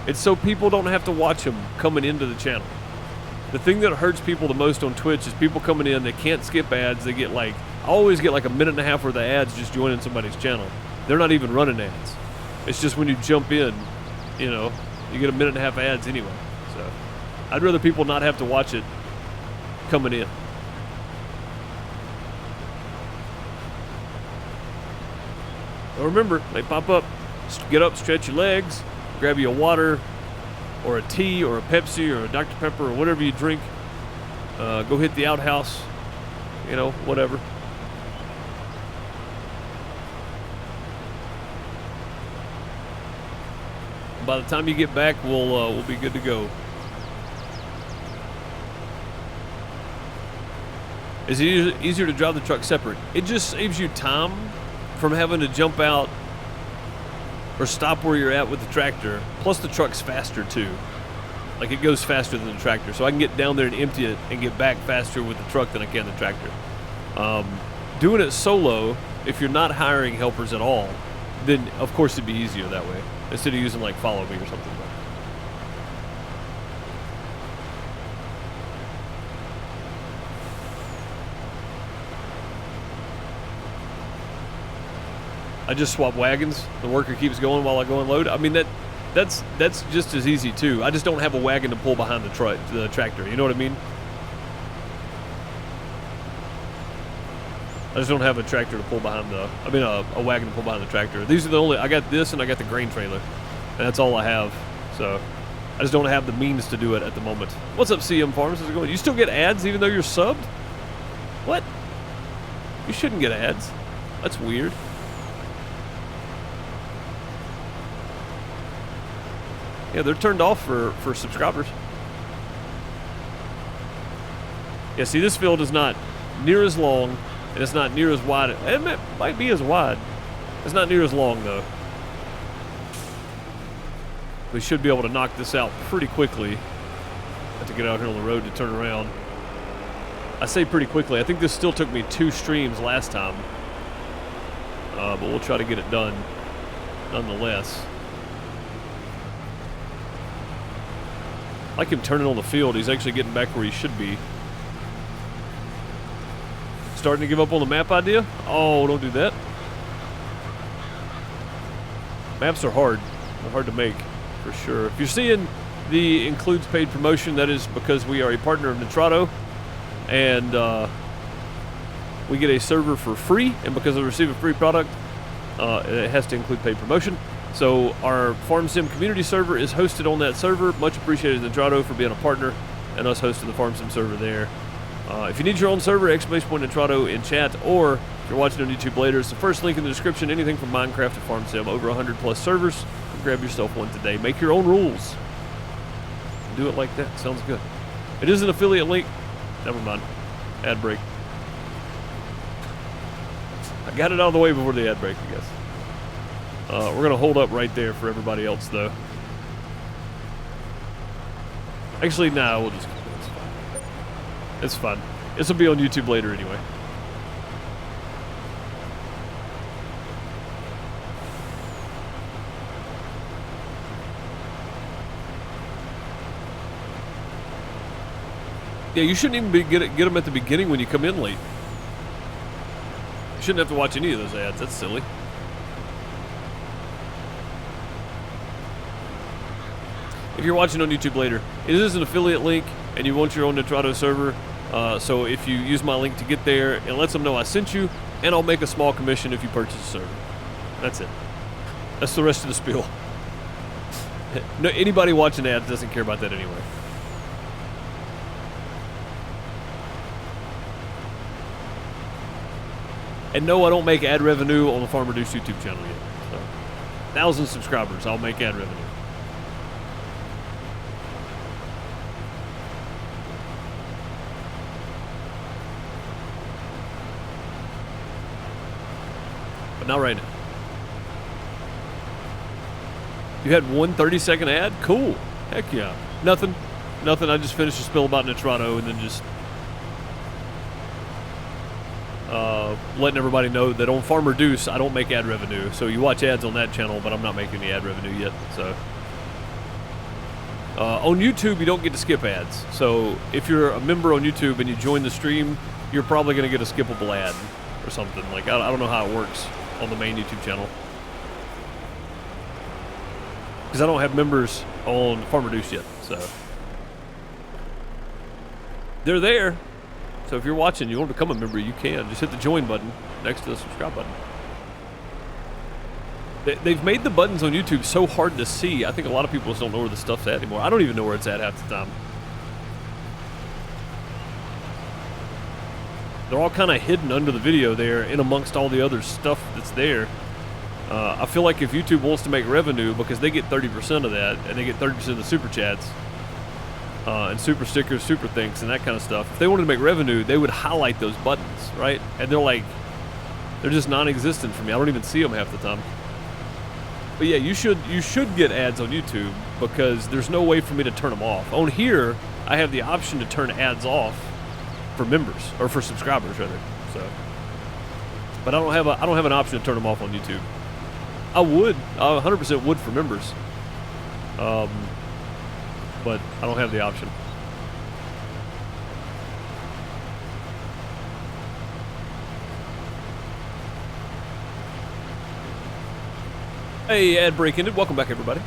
It's so people don't have to watch them coming into the channel. The thing that hurts people the most on Twitch is people coming in, they can't skip ads. They get I always get like a minute and a half worth of ads just joining somebody's channel. They're not even running ads. It's just when you jump in, you know, you get a minute and a half ads anyway. So I'd rather people not have to watch it coming in. But remember, they pop up. Get up, stretch your legs, grab you a water or a tea or a Pepsi or a Dr. Pepper or whatever you drink. Go hit the outhouse, you know, whatever. By the time you get back, we'll be good to go. Is it easier to drive the truck separate? It just saves you time from having to jump out or stop where you're at with the tractor. Plus the truck's faster too. Like it goes faster than the tractor. So I can get down there and empty it and get back faster with the truck than I can the tractor. Doing it solo, if you're not hiring helpers at all, then of course it'd be easier that way. Instead of using like Follow Me or something. I just swap wagons. The worker keeps going while I go and load. I mean that's just as easy too. I just don't have a wagon to pull behind the tractor. You know what I mean? I just don't have a tractor to pull behind the, I mean a wagon to pull behind the tractor. These are the only, I got this and I got the grain trailer. And that's all I have. So I just don't have the means to do it at the moment. What's up, CM Farms? How's it going? You still get ads even though you're subbed? What? You shouldn't get ads. That's weird. Yeah, they're turned off for subscribers. Yeah, see, this field is not near as long, and it's not near as wide. It might be as wide. It's not near as long, though. We should be able to knock this out pretty quickly. Have to get out here on the road to turn around. I say pretty quickly. I think this still took me 2 streams last time. But we'll try to get it done nonetheless. I like him turning on the field. He's actually getting back where he should be. Starting to give up on the map idea? Oh, don't do that. Maps are hard. They're hard to make, for sure. If you're seeing the includes paid promotion, that is because we are a partner of Nitrado. And we get a server for free. And because we receive a free product, it has to include paid promotion. So our Farm Sim community server is hosted on that server. Much appreciated Nitrado for being a partner and us hosting the Farm Sim server there. If you need your own server, !Nitrado in chat, or if you're watching on YouTube later, it's the first link in the description. Anything from Minecraft to Farm Sim, over 100 plus servers. Grab yourself one today. Make your own rules. Do it like that. Sounds good. It is an affiliate link. Never mind. Ad break. I got it out of the way before the ad break, I guess. We're going to hold up right there for everybody else, though. Actually, nah, we'll just... It's fine. This will be on YouTube later anyway. Yeah, you shouldn't even get them at the beginning when you come in late. You shouldn't have to watch any of those ads. That's silly. If you're watching on YouTube later, it is an affiliate link, and you want your own Nitrado server. So if you use my link to get there, it lets them know I sent you, and I'll make a small commission if you purchase a server. That's it. That's the rest of the spiel. No, anybody watching ads doesn't care about that anyway. And no, I don't make ad revenue on the Farm Reduce YouTube channel yet. So, 1,000 subscribers, I'll make ad revenue. But not right now. You had one 30-second ad? Cool. Heck yeah. Nothing. I just finished a spill about Nitrado and then just letting everybody know that on Farm Reduce, I don't make ad revenue. So you watch ads on that channel, but I'm not making the ad revenue yet. So on YouTube, you don't get to skip ads. So if you're a member on YouTube and you join the stream, you're probably going to get a skippable ad or something. Like, I don't know how it works on the main YouTube channel, because I don't have members on Farm Reduce yet. So they're there. So if you're watching, you want to become a member, you can. Just hit the join button next to the subscribe button. They've made the buttons on YouTube so hard to see. I think a lot of people just don't know where the stuff's at anymore. I don't even know where it's at half the time. They're all kind of hidden under the video there, in amongst all the other stuff that's there. I feel like if YouTube wants to make revenue, because they get 30% of that, and they get 30% of the super chats, and super stickers, super thanks, and that kind of stuff. If they wanted to make revenue, they would highlight those buttons, right? And they're just non-existent for me. I don't even see them half the time. But yeah, you should get ads on YouTube, because there's no way for me to turn them off. On here, I have the option to turn ads off for members, or for subscribers rather. So, but I don't have an option to turn them off on YouTube. I 100% would for members. But I don't have the option. Hey, ad break ended. Welcome back, everybody.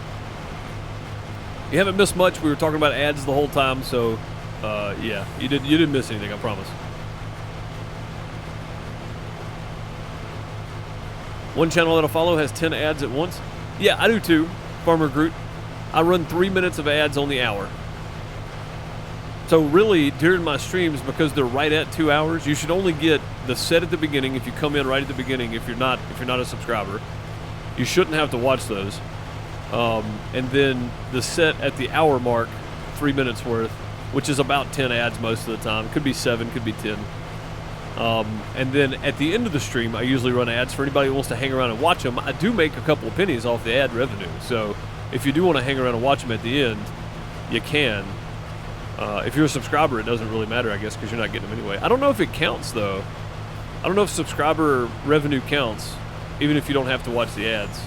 You haven't missed much. We were talking about ads the whole time, so yeah, you didn't miss anything, I promise. One channel that I follow has 10 ads at once. Yeah, I do too, Farmer Groot. I run 3 minutes of ads on the hour. So really, during my streams, because they're right at 2 hours, you should only get the set at the beginning if you come in right at the beginning. If you're not a subscriber, you shouldn't have to watch those. And then the set at the hour mark, 3 minutes worth, which is about 10 ads most of the time. Could be 7, could be 10. And then at the end of the stream, I usually run ads for anybody who wants to hang around and watch them. I do make a couple of pennies off the ad revenue, so if you do want to hang around and watch them at the end, you can. If you're a subscriber, it doesn't really matter, I guess, because you're not getting them anyway. I don't know if it counts, though. I don't know if subscriber revenue counts, even if you don't have to watch the ads.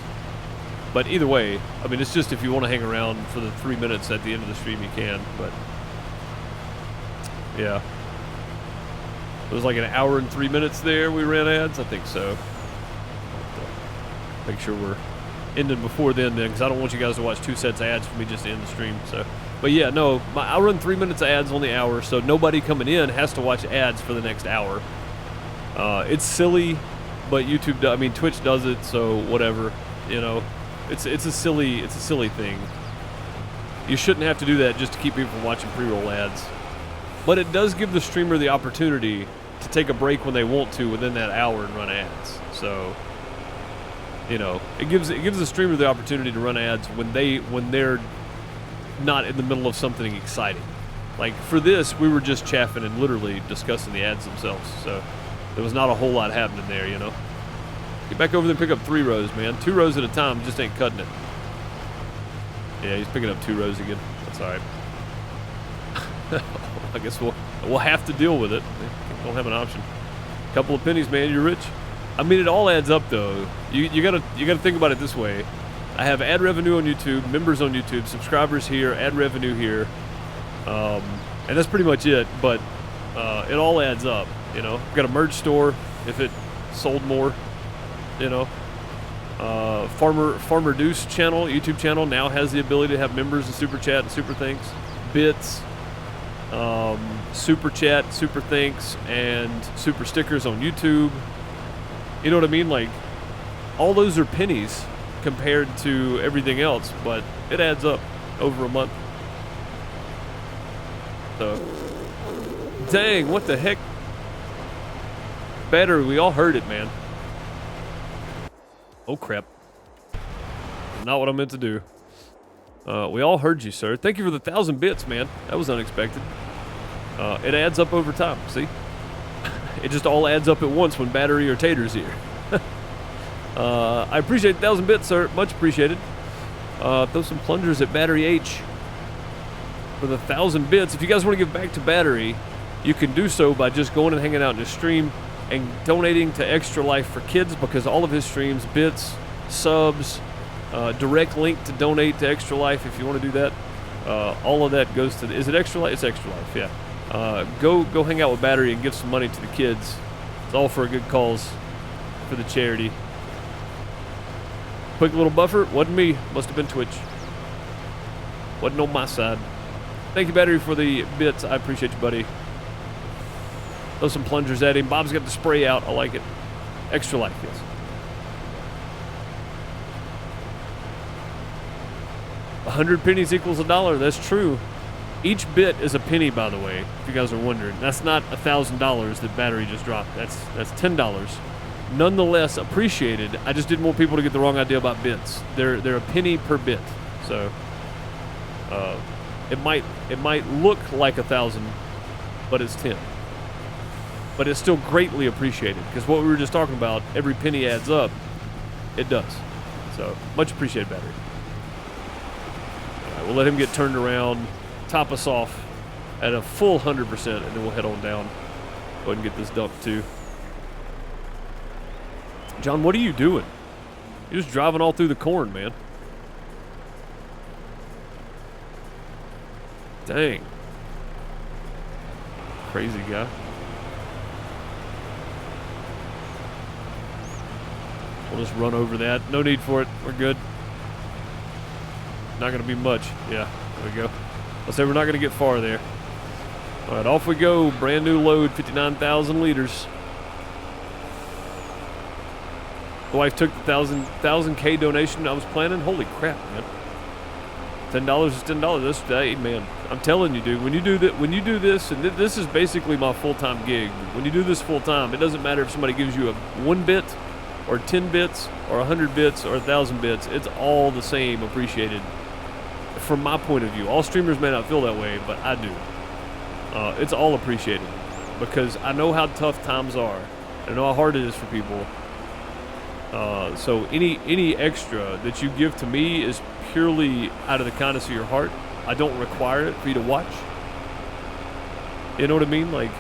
But either way, I mean, it's just if you want to hang around for the 3 minutes at the end of the stream, you can. But yeah, it was like an hour and 3 minutes there we ran ads. I think so. Make sure we're ending before then, because I don't want you guys to watch 2 sets of ads for me just to end the stream. So, but yeah, no, I run 3 minutes of ads on the hour, so nobody coming in has to watch ads for the next hour. It's silly, but YouTube, I mean, Twitch does it, so whatever, you know. It's a silly thing. You shouldn't have to do that just to keep people from watching pre-roll ads. But it does give the streamer the opportunity to take a break when they want to within that hour and run ads. So, you know, it gives the streamer the opportunity to run ads when they're not in the middle of something exciting. Like for this, we were just chaffing and literally discussing the ads themselves. So there was not a whole lot happening there, you know. Get back over there and pick up 3 rows, man. 2 rows at a time just ain't cutting it. Yeah, he's picking up 2 rows again. That's all right. I guess we'll have to deal with it. Don't have an option. Couple of pennies, man. You're rich. I mean, it all adds up, though. You gotta think about it this way. I have ad revenue on YouTube, members on YouTube, subscribers here, ad revenue here, and that's pretty much it. But it all adds up, you know. I've got a merch store if it sold more, you know. Farmer Deuce channel, YouTube channel, now has the ability to have members and super chat and super thanks, bits, super chat, super thanks, and super stickers on YouTube. You know what I mean? Like, all those are pennies compared to everything else, but it adds up over a month. So, dang, what the heck? Battery, we all heard it, man. Oh, crap. Not what I meant to do. We all heard you, sir. Thank you for the 1,000 bits, man. That was unexpected. It adds up over time, see? It just all adds up at once when Battery or Tater's here. I appreciate 1,000 bits, sir. Much appreciated. Throw some plungers at Battery H for the 1,000 bits. If you guys want to give back to Battery, you can do so by just going and hanging out in his stream and donating to Extra Life for Kids, because all of his streams, bits, subs, direct link to donate to Extra Life if you want to do that. All of that goes to, is it Extra Life? It's Extra Life, yeah. Go hang out with Battery and give some money to the kids. It's all for a good cause for the charity. Quick little buffer, wasn't me, must have been Twitch. Wasn't on my side. Thank you, Battery, for the bits. I appreciate you, buddy. Throw some plungers at him. Bob's got the spray out. I like it. Extra Life, yes. $100 pennies equals $1. That's true. Each bit is a penny, by the way, if you guys are wondering. That's not $1,000 that Battery just dropped. That's $10. Nonetheless appreciated. I just didn't want people to get the wrong idea about bits. They're a penny per bit. So it might look like 1,000, but it's 10. But it's still greatly appreciated, because what we were just talking about, every penny adds up. It does. So much appreciated, Battery. All right, we'll let him get turned around, top us off at a full 100%, and then we'll head on down. Go ahead and get this dumped too. John, what are you doing? You're just driving all through the corn, man. Dang. Crazy guy. We'll just run over that. No need for it. We're good. Not going to be much. Yeah, there we go. Let's say we're not going to get far there. All right, off we go. Brand new load, 59,000 liters. The wife took the 1,000K donation I was planning. Holy crap, man. $10 is $10. That's, hey, man, I'm telling you, dude. When you do this, and this is basically my full-time gig. When you do this full-time, it doesn't matter if somebody gives you a 1 bit, or 10 bits, or 100 bits, or 1,000 bits. It's all the same appreciated. From my point of view, all streamers may not feel that way, but I do. It's all appreciated because I know how tough times are. I know how hard it is for people. So any extra that you give to me is purely out of the kindness of your heart. I don't require it for you to watch. You know what I mean? Like,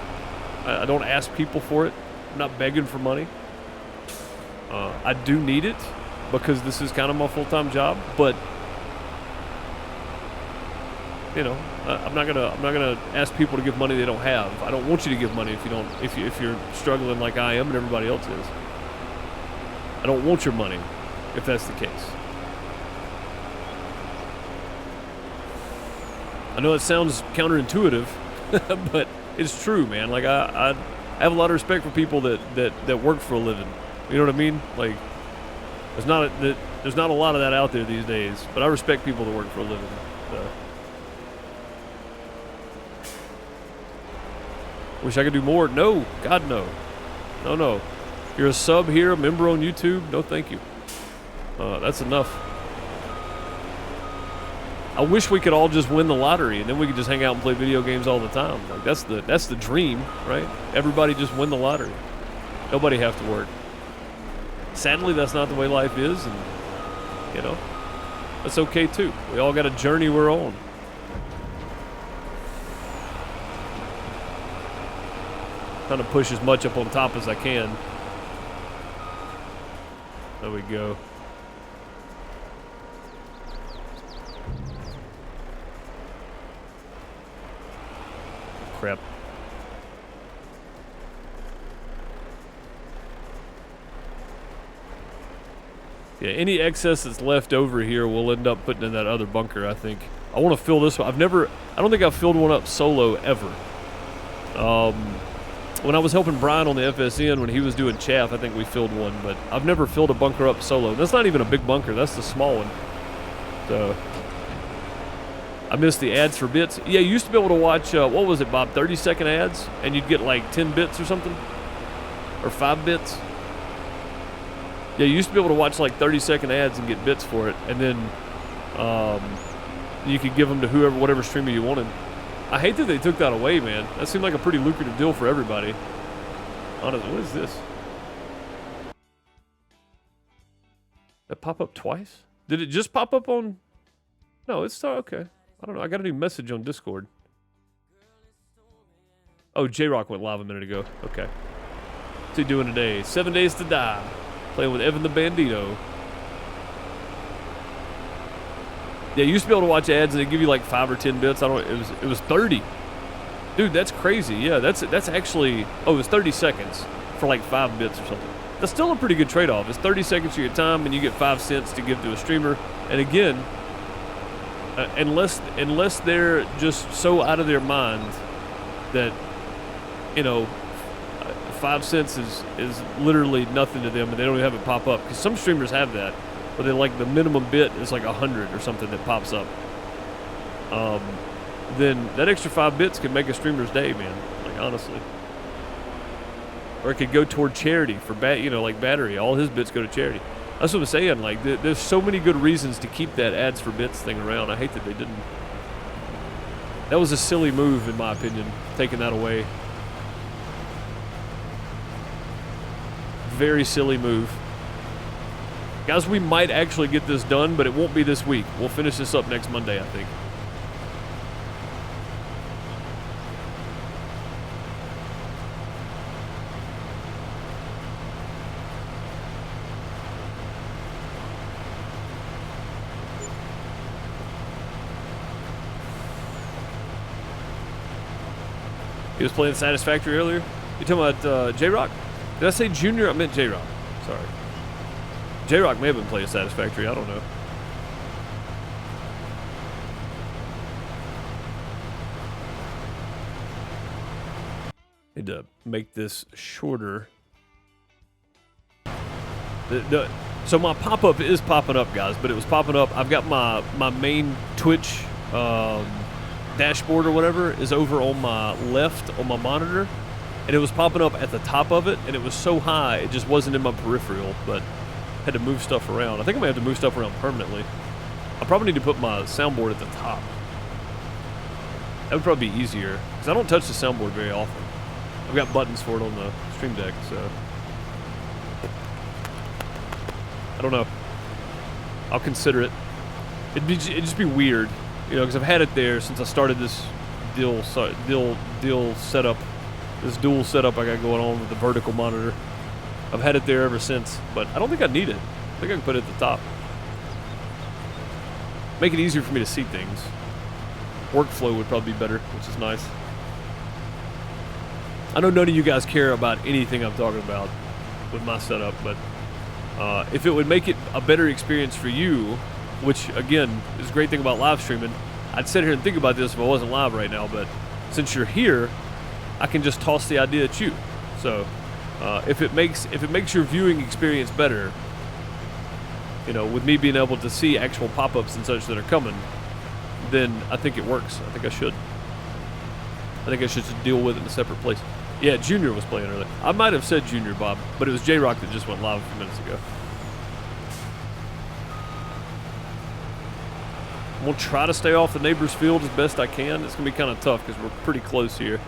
I don't ask people for it. I'm not begging for money. I do need it because this is kind of my full-time job, but you know, I'm not gonna ask people to give money they don't have. I don't want you to give money if you're struggling like I am and everybody else is. I don't want your money if that's the case. I know it sounds counterintuitive, but it's true, man. Like I have a lot of respect for people that work for a living. You know what I mean? Like there's not a lot of that out there these days, but I respect people that work for a living. So. Wish I could do more. No, God, no. No. You're a sub here, a member on YouTube. No, thank you. That's enough. I wish we could all just win the lottery and then we could just hang out and play video games all the time. Like that's the dream, right? Everybody just win the lottery. Nobody have to work. Sadly, that's not the way life is, and you know, that's okay too. We all got a journey we're on. Trying to push as much up on top as I can. There we go. Crap. Yeah, any excess that's left over here we'll end up putting in that other bunker, I think. I want to fill this one. I don't think I've filled one up solo ever. When I was helping Brian on the FSN when he was doing Chaff, I think we filled one, but I've never filled a bunker up solo. That's not even a big bunker, that's the small one. So, I missed the ads for bits. Yeah, you used to be able to watch, what was it, Bob, 30-second ads? And you'd get like 10 bits or something? Or 5 bits? Yeah, you used to be able to watch like 30-second ads and get bits for it, and then you could give them to whatever streamer you wanted. I hate that they took that away, man. That seemed like a pretty lucrative deal for everybody. Honestly, what is this? That pop up twice? Did it just pop up on? No, it's okay. I don't know. I got a new message on Discord. Oh, J-Rock went live a minute ago. Okay. What's he doing today? 7 Days to Die. Playing with Evan the Bandito. Yeah, you used to be able to watch ads and they give you like 5 or 10 bits. It was 30. Dude, that's crazy. Yeah, that's actually, it was 30 seconds for like 5 bits or something. That's still a pretty good trade-off. It's 30 seconds of your time and you get 5 cents to give to a streamer. And again, unless they're just so out of their mind that, you know, 5 cents is literally nothing to them and they don't even have it pop up. Because some streamers have that. But then, like, the minimum bit is like 100 or something that pops up. Then that extra 5 bits can make a streamer's day, man. Like, honestly. Or it could go toward charity for like battery. All his bits go to charity. That's what I'm saying. Like, there's so many good reasons to keep that ads for bits thing around. I hate that they didn't. That was a silly move, in my opinion, taking that away. Very silly move. Guys, we might actually get this done, but it won't be this week. We'll finish this up next Monday, I think. He was playing Satisfactory earlier. You talking about J-Rock? Did I say Junior? I meant J-Rock. Sorry. J-Rock may have been playing Satisfactory. I don't know. Need to make this shorter. So my pop-up is popping up, guys, but it was popping up. I've got my main Twitch dashboard or whatever is over on my left on my monitor, and it was popping up at the top of it, and it was so high it just wasn't in my peripheral, but had to move stuff around. I think I'm gonna have to move stuff around permanently. I probably need to put my soundboard at the top. That would probably be easier, because I don't touch the soundboard very often. I've got buttons for it on the Stream Deck, so I don't know. I'll consider it. It'd just be weird, you know, because I've had it there since I started this dual setup, this dual setup I got going on with the vertical monitor. I've had it there ever since, but I don't think I need it. I think I can put it at the top. Make it easier for me to see things. Workflow would probably be better, which is nice. I know none of you guys care about anything I'm talking about with my setup, but if it would make it a better experience for you, which again is a great thing about live streaming, I'd sit here and think about this if I wasn't live right now, but since you're here, I can just toss the idea at you. So if it makes your viewing experience better, you know, with me being able to see actual pop-ups and such that are coming, then I think it works. I think I should just deal with it in a separate place. Yeah, Junior was playing earlier. I might have said Junior, Bob, but it was J-Rock that just went live a few minutes ago. I'm going to try to stay off the neighbor's field as best I can. It's going to be kind of tough because we're pretty close here.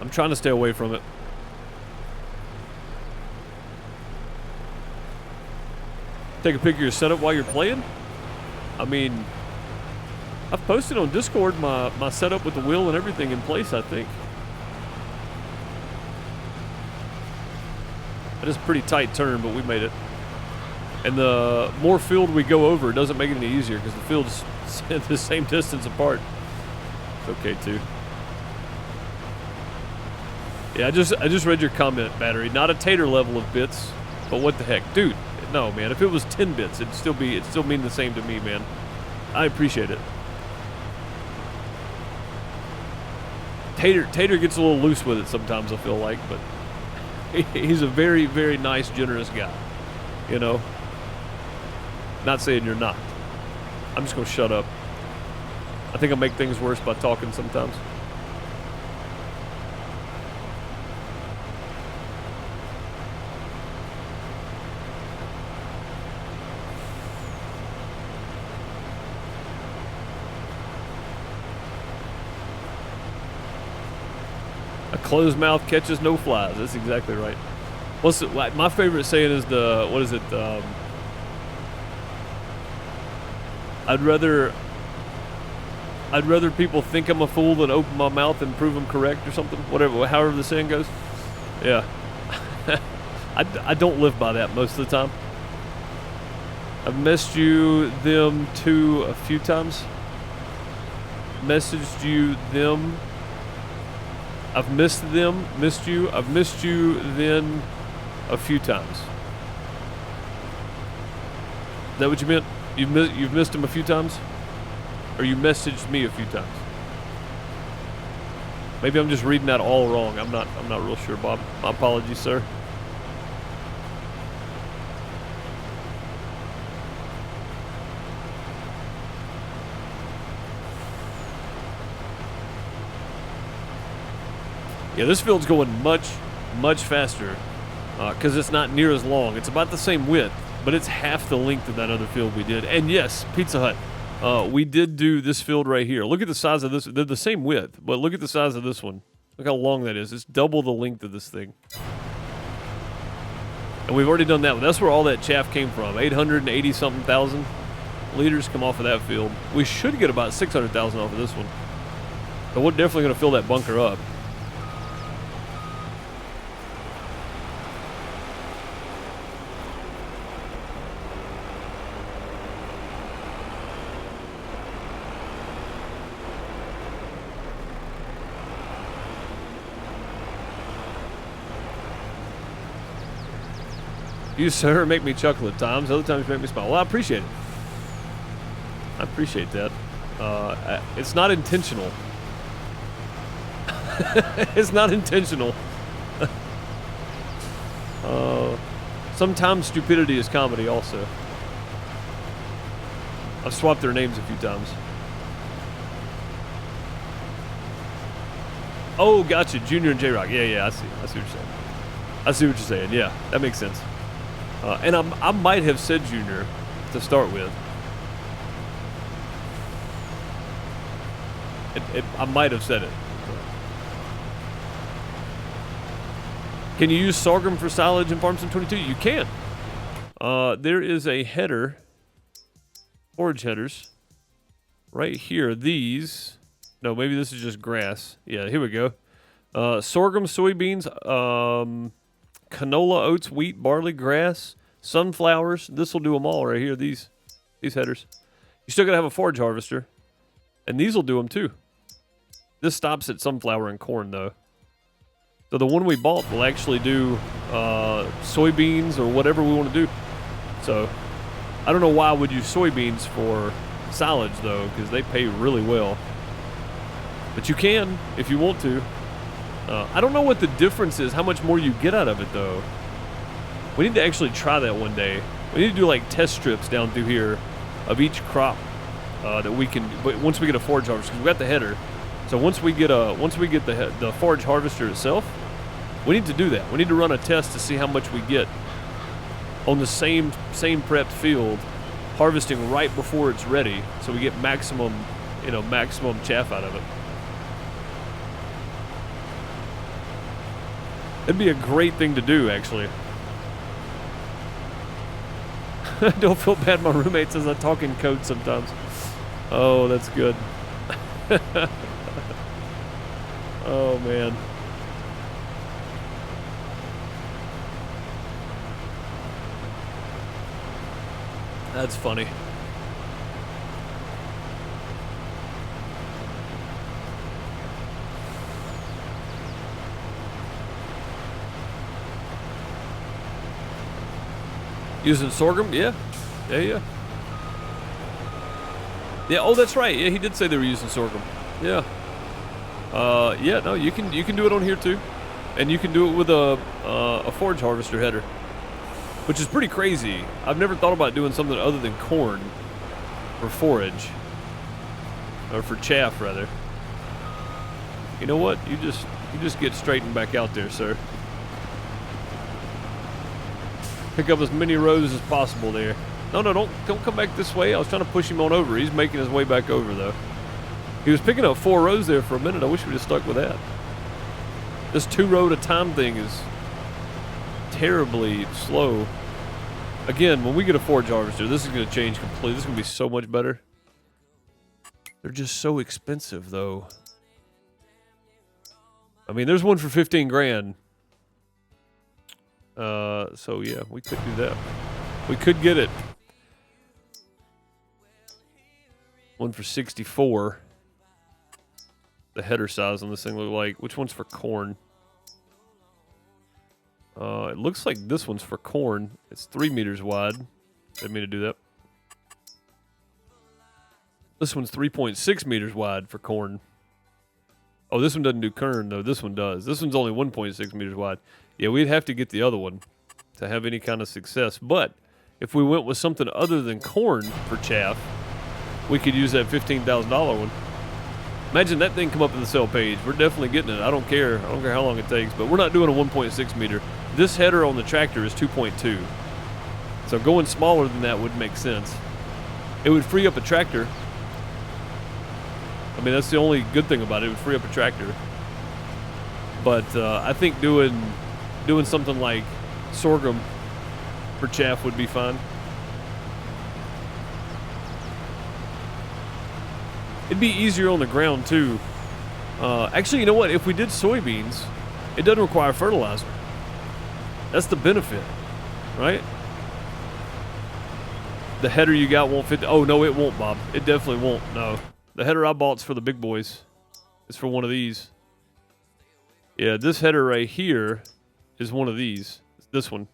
I'm trying to stay away from it. Take a pic of your setup while you're playing? I mean, I've posted on Discord my setup with the wheel and everything in place, I think. That is a pretty tight turn, but we made it. And the more field we go over, it doesn't make it any easier because the field's the same distance apart. It's okay, too. Yeah, I just read your comment, Battery. Not a tater level of bits, but what the heck. Dude, no, man. If it was 10 bits, it'd still mean the same to me, man. I appreciate it. Tater gets a little loose with it sometimes, I feel like, but he's a very, very nice, generous guy. You know? Not saying you're not. I'm just going to shut up. I think I make things worse by talking sometimes. Closed mouth catches no flies. That's exactly right. My favorite saying is what is it? I'd rather people think I'm a fool than open my mouth and prove I'm correct or something. Whatever, however the saying goes. Yeah. I don't live by that most of the time. I've messaged you them too a few times. Messaged you them. I've missed them, missed you. I've missed you then a few times. Is that what you meant? You've missed him a few times? Or you messaged me a few times? Maybe I'm just reading that all wrong. I'm not real sure, Bob. My apologies, sir. Yeah, this field's going much, much faster because it's not near as long. It's about the same width, but it's half the length of that other field we did. And yes, Pizza Hut, we did do this field right here. Look at the size of this. They're the same width, but look at the size of this one. Look how long that is. It's double the length of this thing. And we've already done that one. That's where all that chaff came from. 880-something thousand liters come off of that field. We should get about 600,000 off of this one. But we're definitely going to fill that bunker up. You, sir, make me chuckle at times. Other times you make me smile. Well, I appreciate it. I appreciate that. It's not intentional. It's not intentional. Sometimes stupidity is comedy also. I've swapped their names a few times. Oh, gotcha. Junior and J-Rock. Yeah, I see what you're saying. I see what you're saying. Yeah, that makes sense. And I might have said Junior to start with. I might have said it. Can you use sorghum for silage in Farm Sim 22? You can. There is a header, forage headers, right here. These, no, maybe this is just grass. Yeah, here we go. Sorghum, soybeans, canola, oats, wheat, barley, grass, sunflowers. This will do them all right here. These headers. You still gotta have a forage harvester, and these will do them too. This stops at sunflower and corn though. So the one we bought will actually do soybeans or whatever we want to do. So I don't know why I would use soybeans for silage though, because they pay really well. But you can if you want to. I don't know what the difference is, how much more you get out of it though. We need to actually try that one day. We need to do like test strips down through here of each crop that we can. But once we get a forage harvester, because we got the header. So once we get the forage harvester itself, we need to do that. We need to run a test to see how much we get on the same prepped field, harvesting right before it's ready, so we get maximum chaff out of it. It'd be a great thing to do, actually. I don't feel bad. My roommate says I talk in code sometimes. Oh, that's good. Oh, man. That's funny. Using sorghum? Yeah. Yeah. Yeah, oh, that's right. Yeah, he did say they were using sorghum. Yeah. Yeah, no, you can do it on here too. And you can do it with a forage harvester header, which is pretty crazy. I've never thought about doing something other than corn for forage, or for chaff rather. You know what? You just get straightened back out there, sir. Pick up as many rows as possible there. No, don't come back this way. I was trying to push him on over. He's making his way back over though. He was picking up 4 rows there for a minute. I wish we'd have stuck with that. This 2 row at a time thing is terribly slow. Again, when we get a forage harvester, this is going to change completely. This is going to be so much better. They're just so expensive, though. I mean, there's one for 15 grand. So yeah, we could do that. We could get it. One for 64. The header size on this thing look like. Which one's for corn? It looks like this one's for corn. It's 3 meters wide. Didn't mean to do that. This one's 3.6 meters wide for corn. Oh, this one doesn't do corn, though. This one does. This one's only 1.6 meters wide. Yeah, we'd have to get the other one to have any kind of success. But if we went with something other than corn for chaff, we could use that $15,000 one. Imagine that thing come up in the sale page. We're definitely getting it. I don't care. I don't care how long it takes. But we're not doing a 1.6 meter. This header on the tractor is 2.2. So going smaller than that would make sense. It would free up a tractor. I mean, that's the only good thing about it. It would free up a tractor. But I think doing something like sorghum for chaff would be fine. It'd be easier on the ground too. Actually, you know what? If we did soybeans, it doesn't require fertilizer. That's the benefit, right? The header you got won't fit. Oh no, it won't, Bob. It definitely won't. No, the header I bought's for the big boys. It's for one of these. Yeah, this header right here is one of these. It's this one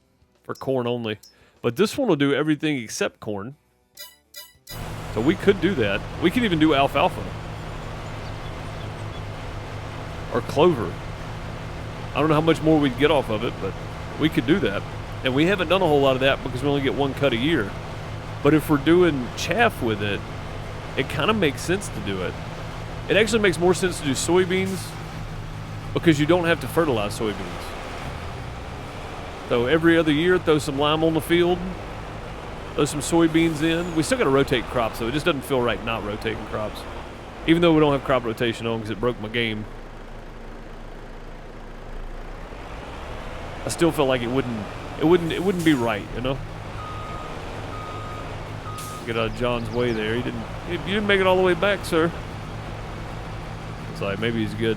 for corn only. But this one will do everything except corn. So we could do that. We could even do alfalfa. Or clover. I don't know how much more we'd get off of it, but we could do that. And we haven't done a whole lot of that because we only get one cut a year. But if we're doing chaff with it, it kind of makes sense to do it. It actually makes more sense to do soybeans because you don't have to fertilize soybeans. So every other year, throw some lime on the field, throw some soybeans in. We still got to rotate crops, though. It just doesn't feel right not rotating crops. Even though we don't have crop rotation on because it broke my game. I still feel like it wouldn't be right, you know? Get out of John's way there. You didn't make it all the way back, sir. It's like maybe he's good.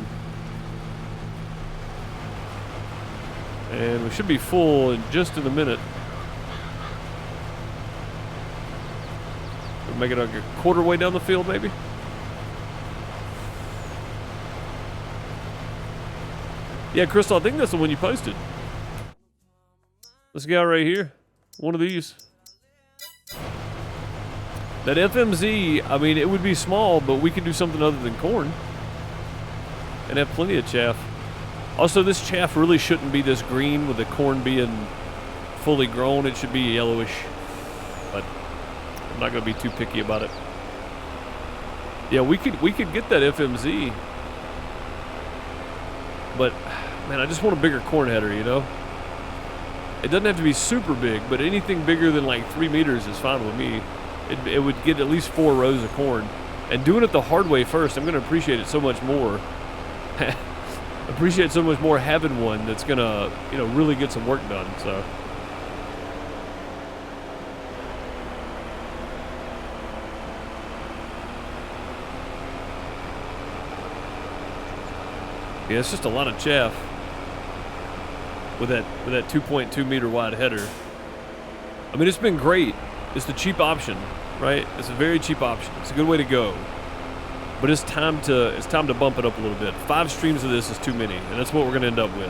And we should be full in just in a minute. We'll make it like a quarter way down the field, maybe. Yeah, Crystal, I think that's the one you posted. This guy right here. One of these. That FMZ, I mean, it would be small, but we could do something other than corn. And have plenty of chaff. Also, this chaff really shouldn't be this green with the corn being fully grown. It should be yellowish. But I'm not going to be too picky about it. Yeah, we could get that FMZ. But, man, I just want a bigger corn header, you know? It doesn't have to be super big, but anything bigger than like 3 meters is fine with me. It would get at least 4 rows of corn. And doing it the hard way first, I'm going to appreciate it so much more. Appreciate so much more having one that's going to, you know, really get some work done, so. Yeah, it's just a lot of chaff. With that 2.2 meter wide header. I mean, it's been great. It's the cheap option, right? It's a very cheap option. It's a good way to go. But it's time to bump it up a little bit. 5 streams of this is too many, and that's what we're going to end up with.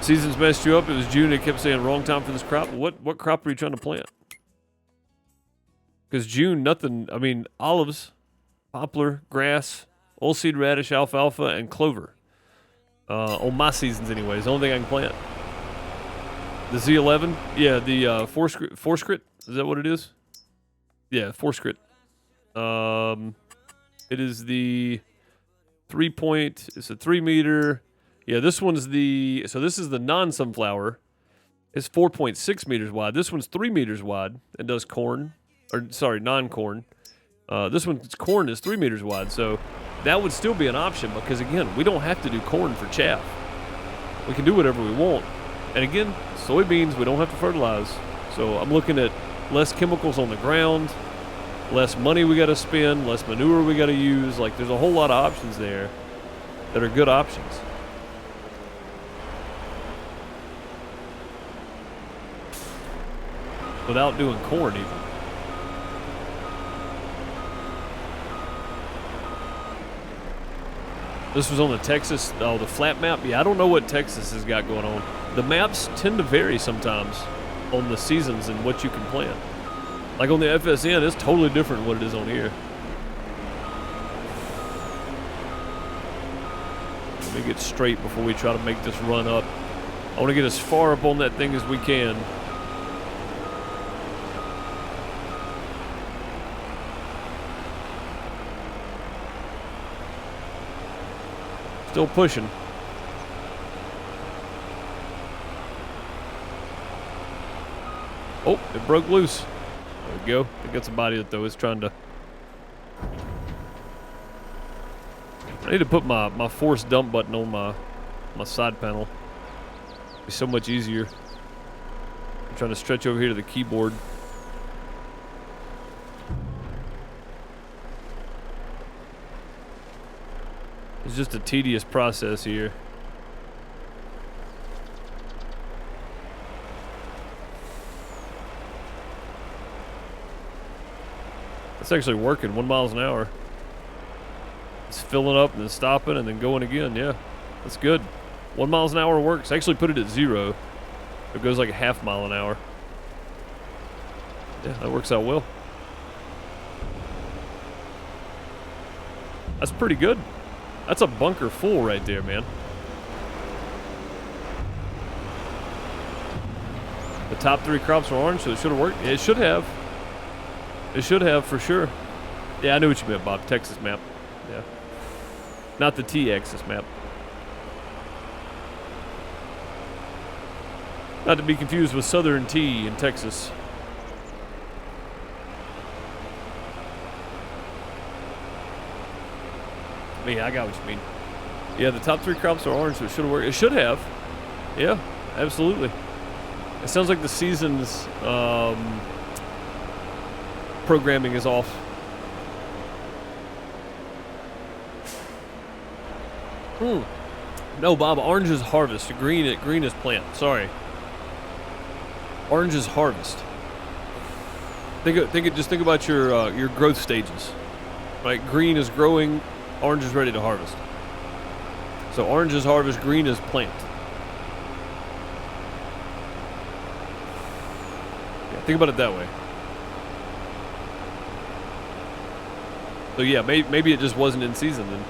Seasons messed you up. It was June. It kept saying wrong time for this crop. What crop are you trying to plant? Because June, nothing. I mean, olives, poplar, grass, oilseed radish, alfalfa, and clover. On my seasons, anyways. The only thing I can plant. The Z11? Yeah, the Forscrit. Is that what it is? Yeah, Forscrit. It is the 3 point. It's a 3 meter. Yeah, this one's the. So this is the non-sunflower. It's 4.6 meters wide. This one's 3 meters wide and does corn. Or, sorry, non-corn. This one's corn is 3 meters wide. So that would still be an option because, again, we don't have to do corn for chaff. We can do whatever we want. And again, soybeans, we don't have to fertilize. So I'm looking at less chemicals on the ground, less money we got to spend, less manure we got to use. Like, there's a whole lot of options there that are good options. Without doing corn even. This was on the Texas, the flat map. Yeah, I don't know what Texas has got going on. The maps tend to vary sometimes on the seasons and what you can plant. Like on the FSN, it's totally different than what it is on here. Let me get straight before we try to make this run up. I want to get as far up on that thing as we can. Still pushing. Oh, it broke loose. There we go. I think that's a body that, though, is trying to... I need to put my force dump button on my side panel. It'd be so much easier. I'm trying to stretch over here to the keyboard. It's just a tedious process here. It's actually working 1 mile an hour. It's filling up and then stopping and then going again. Yeah, that's good. 1 mile an hour works. Actually put it at 0. It goes like a half mile an hour. Yeah, that works out well. That's pretty good. That's a bunker full right there, man. The top 3 crops were orange, so it should have worked. It should have. It should have, for sure. Yeah, I knew what you meant, Bob. Texas map. Yeah. Not the T-axis map. Not to be confused with Southern T in Texas. Yeah, I got what you mean. Yeah, the top 3 crops are orange, so it should have worked. It should have. Yeah, absolutely. It sounds like the season's programming is off. No, Bob, orange is harvest. Green is plant. Sorry. Orange is harvest. Just think about your growth stages. Right? Green is growing, orange is ready to harvest. So orange is harvest, green is plant. Yeah, think about it that way. So yeah, maybe it just wasn't in season then.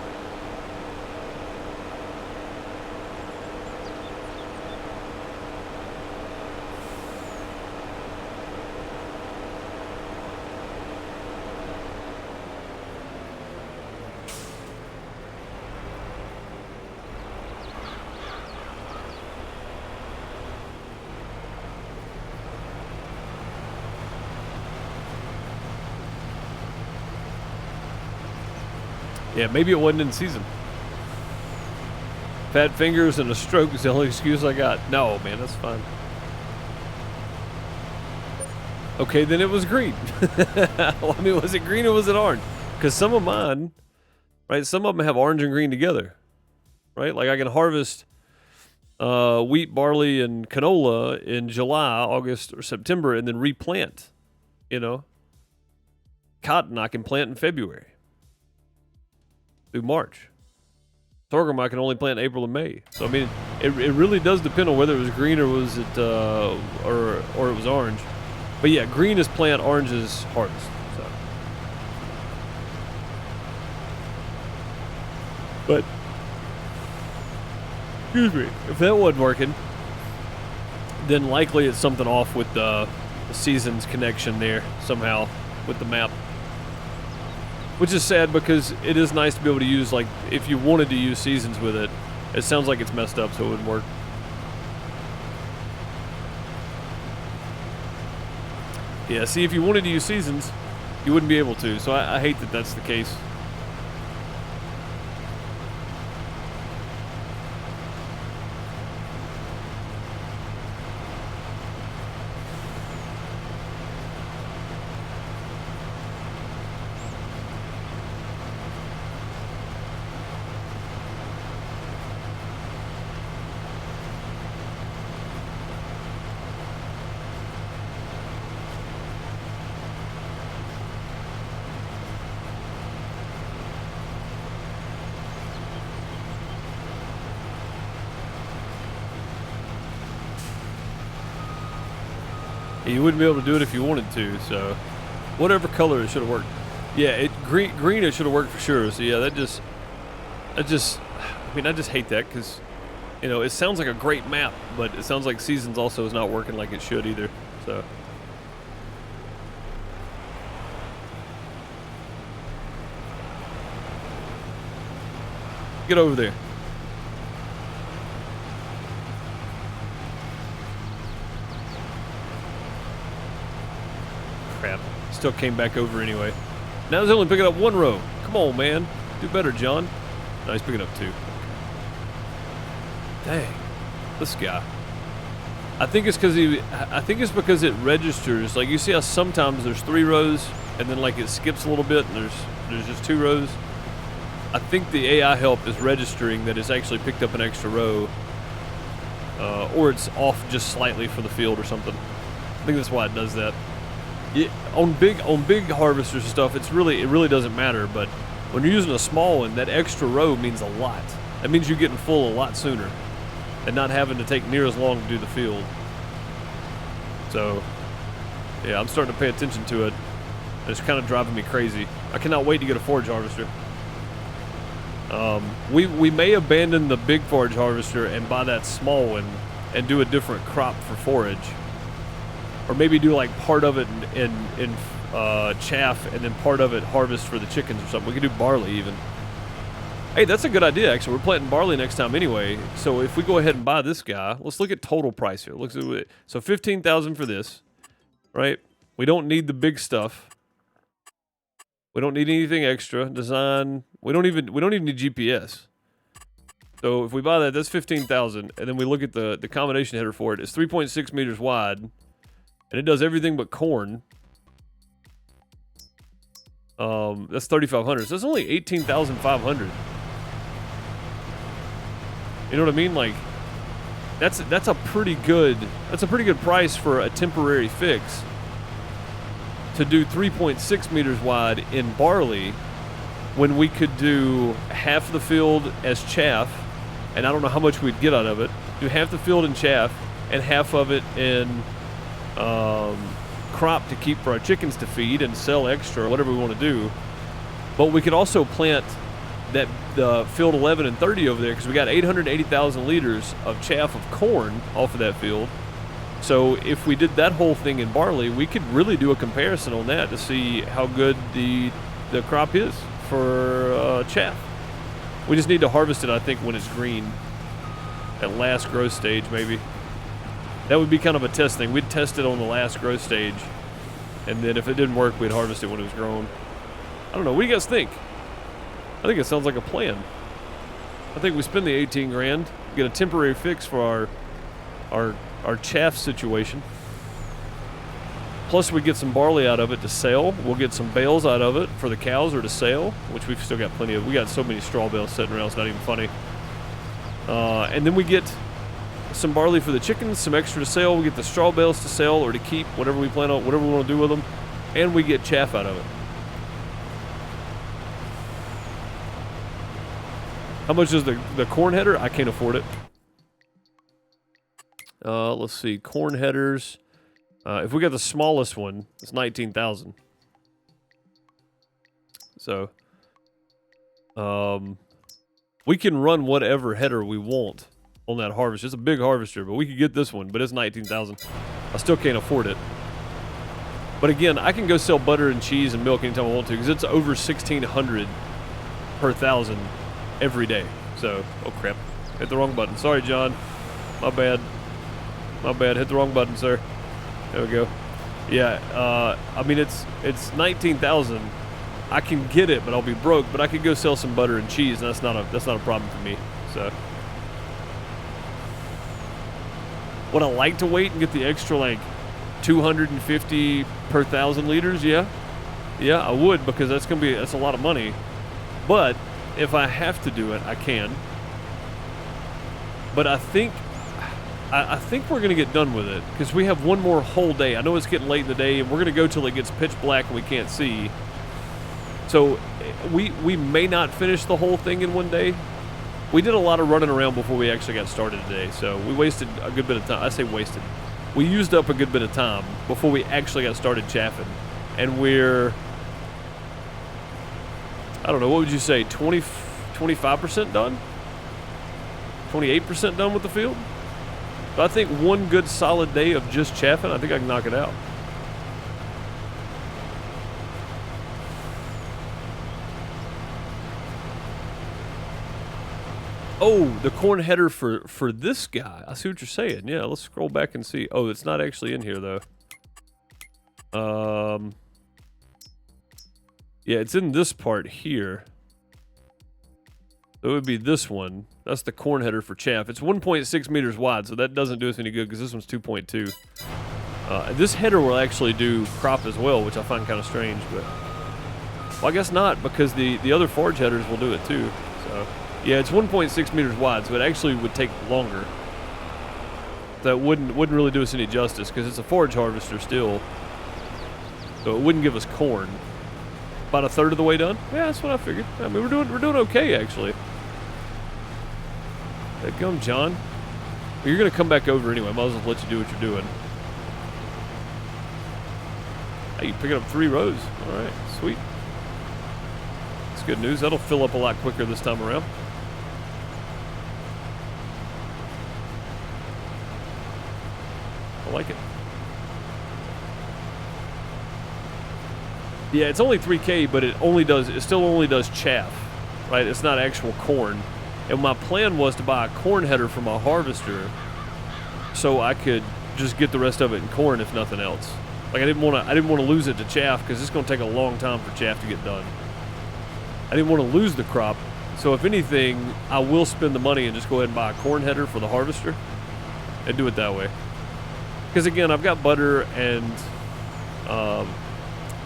Yeah, maybe it wasn't in season. Fat fingers and a stroke is the only excuse I got. No, man, that's fine. Okay, then it was green. Well, I mean, was it green or was it orange? Because some of mine, right, some of them have orange and green together, right? Like I can harvest wheat, barley, and canola in July, August, or September, and then replant, you know? Cotton I can plant in February through March. Sorghum I can only plant April and May. So I mean, it really does depend on whether it was green or was it or it was orange. But yeah, green is plant, orange is harvest. So. But excuse me, if that wasn't working, then likely it's something off with the seasons connection there somehow with the map. Which is sad because it is nice to be able to use, like, if you wanted to use seasons with it, it sounds like it's messed up, so it wouldn't work. Yeah, see, if you wanted to use seasons, you wouldn't be able to, so I hate that that's the case. You wouldn't be able to do it if you wanted to, so whatever color it should have worked. Yeah, green it should have worked for sure. So yeah, I just hate that because, you know, it sounds like a great map, but it sounds like seasons also is not working like it should either. So. Get over there. Crap. Still came back over anyway. Now he's only picking up 1 row. Come on, man. Do better, John. No, he's picking up 2. Dang. This guy. I think it's because it registers. Like, you see how sometimes there's 3 rows and then like it skips a little bit and there's just 2 rows. I think the AI help is registering that it's actually picked up an extra row, or it's off just slightly for the field or something. I think that's why it does that. On big harvesters and stuff, it really doesn't matter. But when you're using a small one, that extra row means a lot. That means you're getting full a lot sooner, and not having to take near as long to do the field. So, yeah, I'm starting to pay attention to it. It's kind of driving me crazy. I cannot wait to get a forage harvester. We may abandon the big forage harvester and buy that small one and do a different crop for forage. Or maybe do like part of it in chaff and then part of it harvest for the chickens or something. We could do barley even. Hey, that's a good idea, actually. We're planting barley next time anyway. So if we go ahead and buy this guy, let's look at total price here. Let's do it. So 15,000 for this, right? We don't need the big stuff. We don't need anything extra. Design. We don't even need GPS. So if we buy that, that's 15,000, and then we look at the combination header for it. It's 3.6 meters wide, and it does everything but corn. That's 3,500. So that's only 18,500. You know what I mean? Like, that's a pretty good price for a temporary fix. To do 3.6 meters wide in barley, when we could do half the field as chaff, and I don't know how much we'd get out of it. Do half the field in chaff and half of it in crop to keep for our chickens to feed and sell extra or whatever we want to do. But we could also plant that field 11 and 30 over there because we got 880,000 liters of chaff of corn off of that field. So if we did that whole thing in barley, we could really do a comparison on that to see how good the crop is for chaff. We just need to harvest it, I think, when it's green. At last growth stage, maybe. That would be kind of a test thing. We'd test it on the last growth stage, and then if it didn't work, we'd harvest it when it was grown. I don't know. What do you guys think? I think it sounds like a plan. I think we spend the 18 grand, get a temporary fix for our chaff situation. Plus we get some barley out of it to sell. We'll get some bales out of it for the cows or to sell, which we've still got plenty of. We got so many straw bales sitting around, it's not even funny. And then we get some barley for the chickens, some extra to sell. We get the straw bales to sell or to keep, whatever we plan on, whatever we want to do with them. And we get chaff out of it. How much is the corn header? I can't afford it. Let's see, corn headers. If we got the smallest one, it's 19,000. So, we can run whatever header we want on that harvester. It's a big harvester, but we could get this one, but it's 19,000. I still can't afford it. But again, I can go sell butter and cheese and milk anytime I want to because it's over 1,600 per thousand every day. So, oh crap, hit the wrong button. Sorry, John. My bad. My bad. Hit the wrong button, sir. There we go. Yeah, I mean, it's 19,000. I can get it, but I'll be broke. But I could go sell some butter and cheese, and that's not a problem for me. So, would I like to wait and get the extra like 250 per 1,000 liters? Yeah, I would because that's a lot of money. But if I have to do it, I can. But I think we're going to get done with it because we have one more whole day. I know it's getting late in the day, and we're going to go till it gets pitch black and we can't see. So we may not finish the whole thing in one day. We did a lot of running around before we actually got started today, so we wasted a good bit of time. I say wasted. We used up a good bit of time before we actually got started chaffing. And we're, I don't know, what would you say, 25% done? 28% done with the field? But I think one good solid day of just chaffing, I think I can knock it out. Oh, the corn header for this guy. I see what you're saying. Yeah, let's scroll back and see. Oh, it's not actually in here, though. Yeah, it's in this part here. So it would be this one. That's the corn header for chaff. It's 1.6 meters wide, so that doesn't do us any good because this one's 2.2. This header will actually do crop as well, which I find kind of strange, but well, I guess not because the other forage headers will do it too. So yeah, it's 1.6 meters wide, so it actually would take longer. That wouldn't really do us any justice because it's a forage harvester still, so it wouldn't give us corn. About a third of the way done. Yeah, that's what I figured. I mean, we're doing okay actually. There you go, John. Well, you're gonna come back over anyway. Might as well let you do what you're doing. Hey, you picking up 3 rows. All right, sweet. That's good news. That'll fill up a lot quicker this time around. I like it. Yeah, it's only 3K, but it still only does chaff, right? It's not actual corn. And my plan was to buy a corn header for my harvester so I could just get the rest of it in corn if nothing else. Like I didn't want to lose it to chaff because it's going to take a long time for chaff to get done. I didn't want to lose the crop. So if anything, I will spend the money and just go ahead and buy a corn header for the harvester and do it that way. Because again, I've got butter and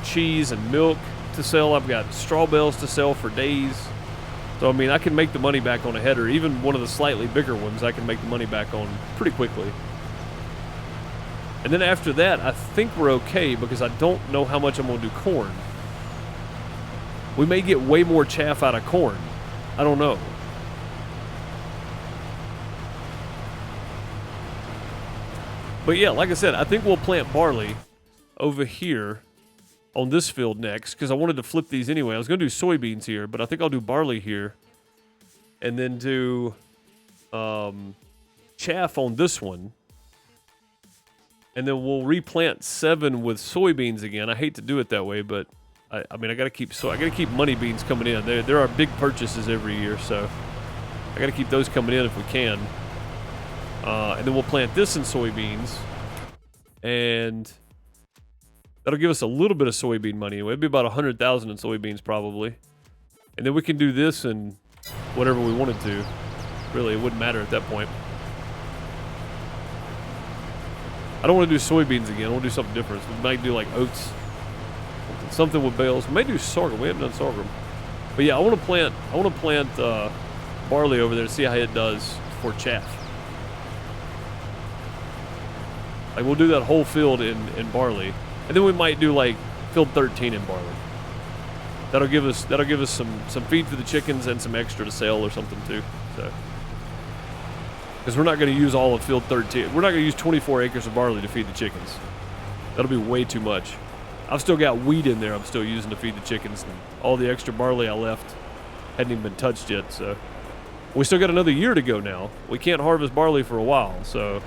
cheese and milk to sell. I've got straw bales to sell for days. So, I mean, I can make the money back on a header. Even one of the slightly bigger ones, I can make the money back on pretty quickly. And then after that, I think we're okay because I don't know how much I'm going to do corn. We may get way more chaff out of corn. I don't know. But yeah, like I said, I think we'll plant barley over here on this field next because I wanted to flip these anyway. I was going to do soybeans here, but I think I'll do barley here and then do chaff on this one. And then we'll replant 7 with soybeans again. I hate to do it that way, but I mean I gotta keep money beans coming in. There are big purchases every year, so I gotta keep those coming in if we can. And then we'll plant this in soybeans, and that'll give us a little bit of soybean money. It'd be about 100,000 in soybeans probably, and then we can do this and whatever we wanted to. Really, it wouldn't matter at that point. I don't want to do soybeans again. I want to do something different. So we might do like oats, something with bales. We may do sorghum. We haven't done sorghum, but yeah, I want to plant barley over there to see how it does for chaff. Like we'll do that whole field in barley, and then we might do like field 13 in barley. That'll give us some feed for the chickens and some extra to sell or something too. So. Because we're not going to use all of field 13. We're not going to use 24 acres of barley to feed the chickens. That'll be way too much. I've still got wheat in there I'm still using to feed the chickens. And all the extra barley I left hadn't even been touched yet. So we still got another year to go now. We can't harvest barley for a while. So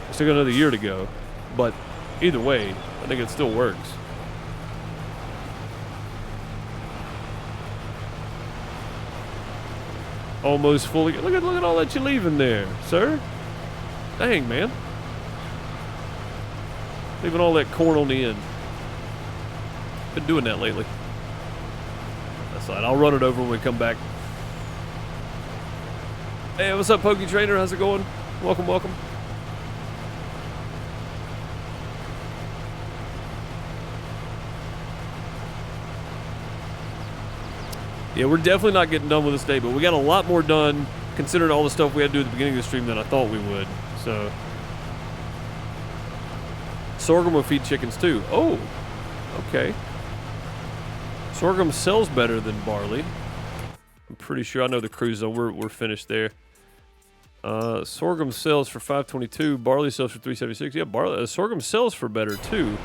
we still got another year to go. But either way, I think it still works. Almost fully. Look at all that you're leaving there, sir. Dang, man. Leaving all that corn on the end. Been doing that lately. That's fine. I'll run it over when we come back. Hey, what's up, Pokey Trainer? How's it going? Welcome, welcome. Yeah, we're definitely not getting done with this day, but we got a lot more done considering all the stuff we had to do at the beginning of the stream than I thought we would. So, sorghum will feed chickens too. Oh, okay. Sorghum sells better than barley. I'm pretty sure. I know the cruise though. We're finished there. Sorghum sells for 522. Barley sells for 376. Yeah, sorghum sells for better too.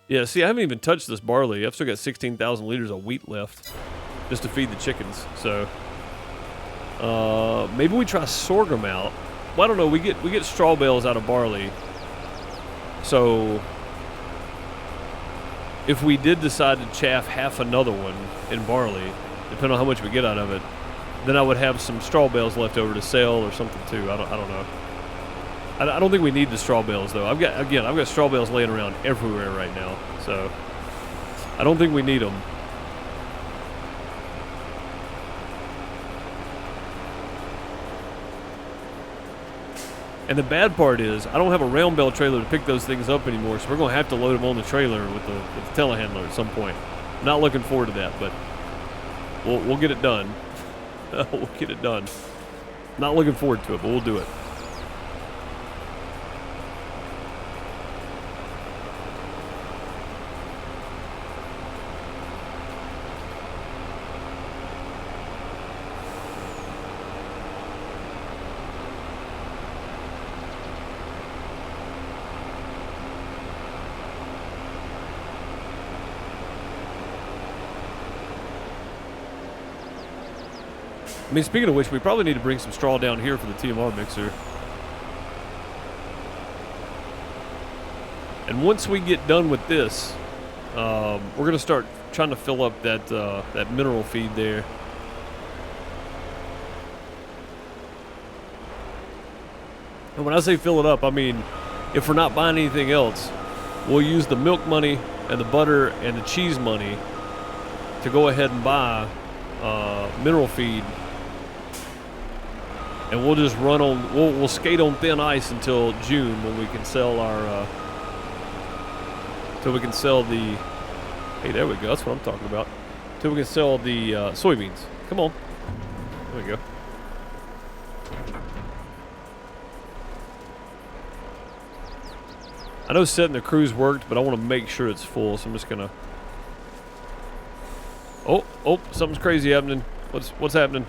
Yeah, see, I haven't even touched this barley. I've still got 16,000 liters of wheat left just to feed the chickens. So maybe we try sorghum out. Well, I don't know. We get straw bales out of barley. So if we did decide to chaff half another one in barley, depending on how much we get out of it, then I would have some straw bales left over to sell or something too. I don't know. I don't think we need the straw bales though. I've got straw bales laying around everywhere right now, so I don't think we need them. And the bad part is I don't have a round bale trailer to pick those things up anymore, so we're going to have to load them on the trailer with the telehandler at some point. Not looking forward to that, but we'll get it done. We'll get it done. Not looking forward to it, but we'll do it. I mean, speaking of which, we probably need to bring some straw down here for the TMR mixer. And once we get done with this, we're going to start trying to fill up that, that mineral feed there. And when I say fill it up, I mean, if we're not buying anything else, we'll use the milk money and the butter and the cheese money to go ahead and buy mineral feed. And we'll just run on, we'll skate on thin ice until June when we can sell our, till we can sell the, hey, there we go, that's what I'm talking about. Till we can sell the soybeans. Come on. There we go. I know setting the cruise worked, but I want to make sure it's full, so I'm just gonna... Oh, something's crazy happening. What's happening?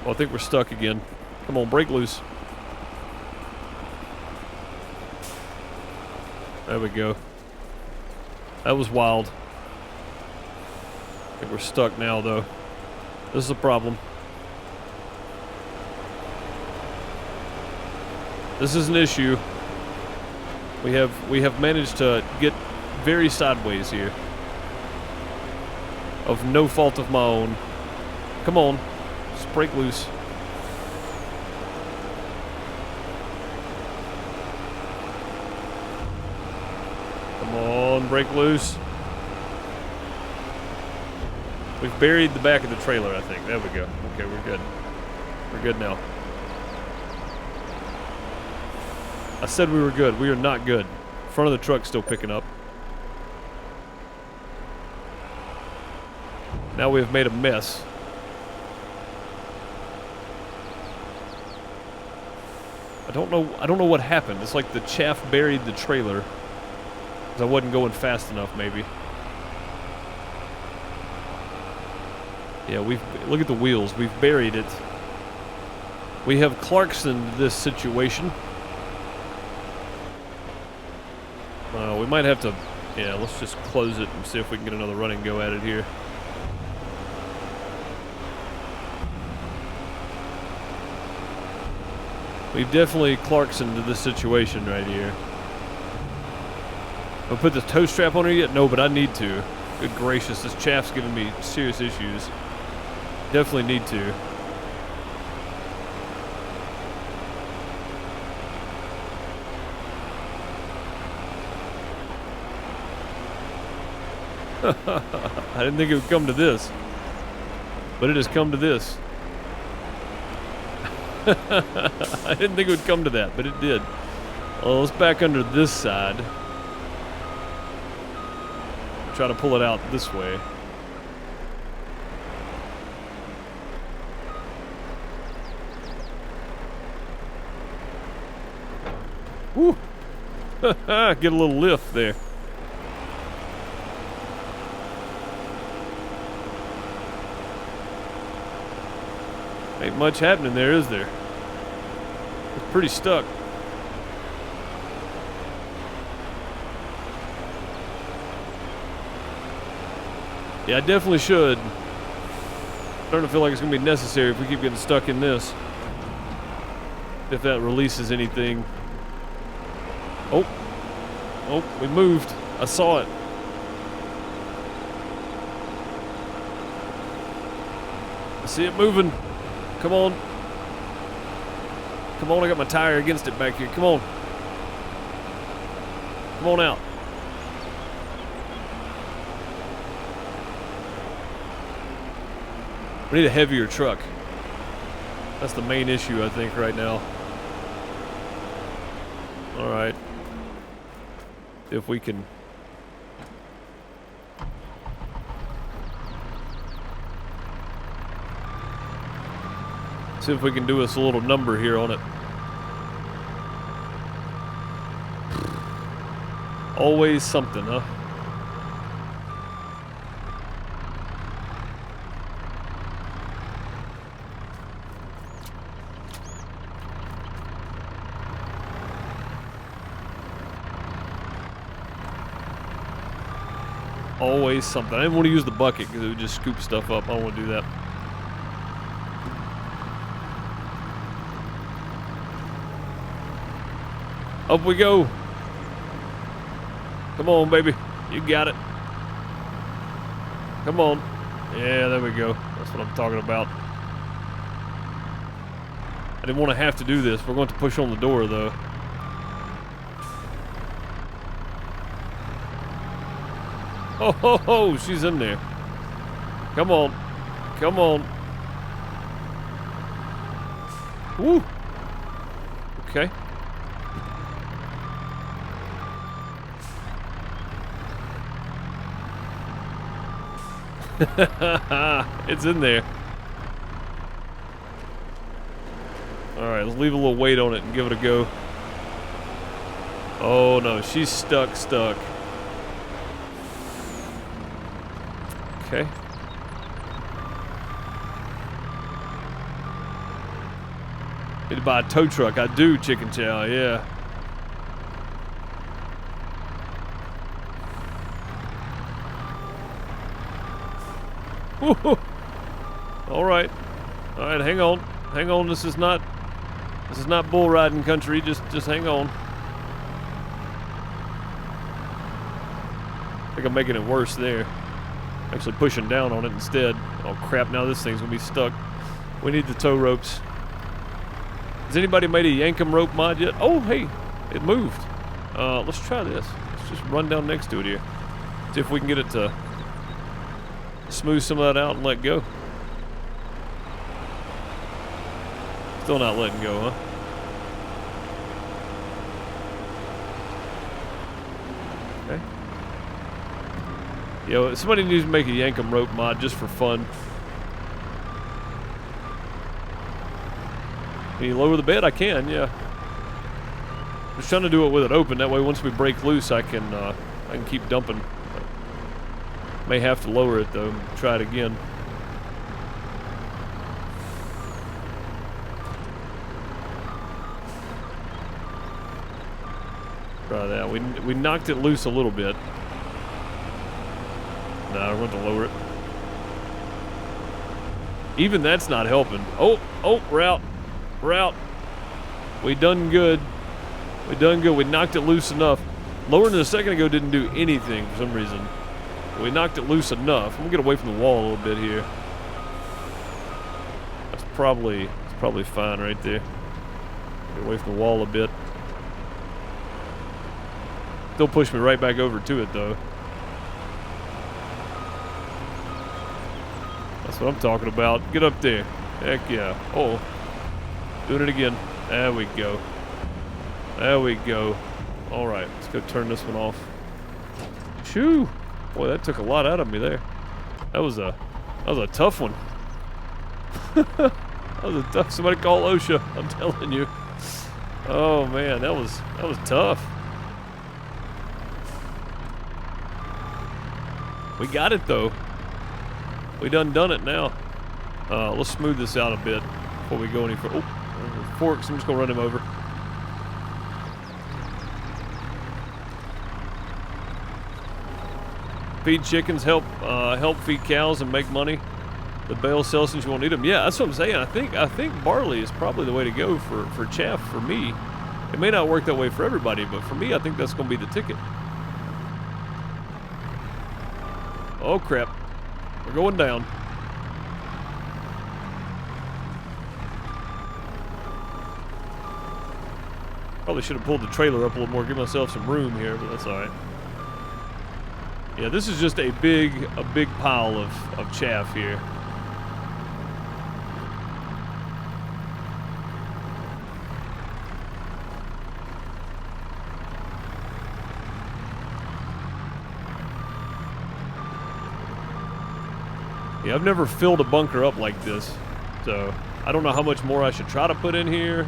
Oh, I think we're stuck again. Come on, break loose. There we go. That was wild. I think we're stuck now, though. This is a problem. This is an issue. We have managed to get very sideways here. Of no fault of my own. Come on. Just break loose. Come on, break loose. We've buried the back of the trailer, I think. There we go. Okay, we're good. We're good now. I said we were good. We are not good. Front of the truck's still picking up. Now we have made a mess. I don't know what happened. It's like the chaff buried the trailer. 'Cause I wasn't going fast enough, maybe. Yeah, look at the wheels. We've buried it. We have Clarksoned this situation. We might have to, yeah, let's just close it and see if we can get another running go at it here. We've definitely Clarksoned this situation right here. I'll put the toe strap on her yet? No, but I need to. Good gracious, this chaff's giving me serious issues. Definitely need to. I didn't think it would come to this, but it has come to this. I didn't think it would come to that, but it did. Well, let's back under this side. Try to pull it out this way. Woo! Get a little lift there. Ain't much happening there, is there? It's pretty stuck. Yeah, I definitely should. I'm starting to feel like it's going to be necessary if we keep getting stuck in this. If that releases anything. Oh, we moved. I saw it. I see it moving. Come on. Come on, I got my tire against it back here. Come on. Come on out. We need a heavier truck. That's the main issue, I think, right now. All right. If we can... see if we can do us a little number here on it. Always something, huh? Always something. I didn't want to use the bucket because it would just scoop stuff up. I don't want to do that. Up we go. Come on, baby. You got it. Come on. Yeah, there we go. That's what I'm talking about. I didn't want to have to do this. We're going to push on the door, though. Oh, ho, ho, she's in there. Come on. Come on. Woo. Okay. It's in there. Alright, let's leave a little weight on it and give it a go. Oh no, she's stuck. Okay. Need to buy a tow truck. I do, Chicken Chow, yeah. Alright. Alright, hang on. Hang on, this is not bull riding country, just hang on. I think I'm making it worse there. Actually pushing down on it instead. Oh crap, now this thing's gonna be stuck. We need the tow ropes. Has anybody made a Yankum rope mod yet? Oh, hey, it moved. Let's try this. Let's just run down next to it here. See if we can get it to smooth some of that out and let go. Still not letting go, huh? Okay. Yo, somebody needs to make a Yankum rope mod just for fun. Can you lower the bed? I can, yeah. I'm just trying to do it with it open. That way, once we break loose, I can keep dumping. May have to lower it though. Try it again. Try that. We knocked it loose a little bit. Nah, we're going to lower it. Even that's not helping. Oh, route. We done good. We knocked it loose enough. Lowering it a second ago didn't do anything for some reason. We knocked it loose enough. I'm gonna get away from the wall a little bit here. It's probably fine right there. Get away from the wall a bit. Still push me right back over to it though. That's what I'm talking about. Get up there. Heck yeah. Oh, doing it again. There we go. There we go. All right, let's go turn this one off. Shoo! Boy, that took a lot out of me there. That was a tough one. That was a tough. Somebody call OSHA. I'm telling you. Oh man, that was tough. We got it though. We done it now. Let's smooth this out a bit before we go any further. Oh, forks. I'm just gonna run him over. Feed chickens, help feed cows and make money. The bale sells since you won't need them. Yeah, that's what I'm saying. I think barley is probably the way to go for chaff for me. It may not work that way for everybody, but for me, I think that's going to be the ticket. Oh crap, we're going down. Probably should have pulled the trailer up a little more, give myself some room here, but that's all right. Yeah, this is just a big pile of chaff here. Yeah, I've never filled a bunker up like this, so I don't know how much more I should try to put in here.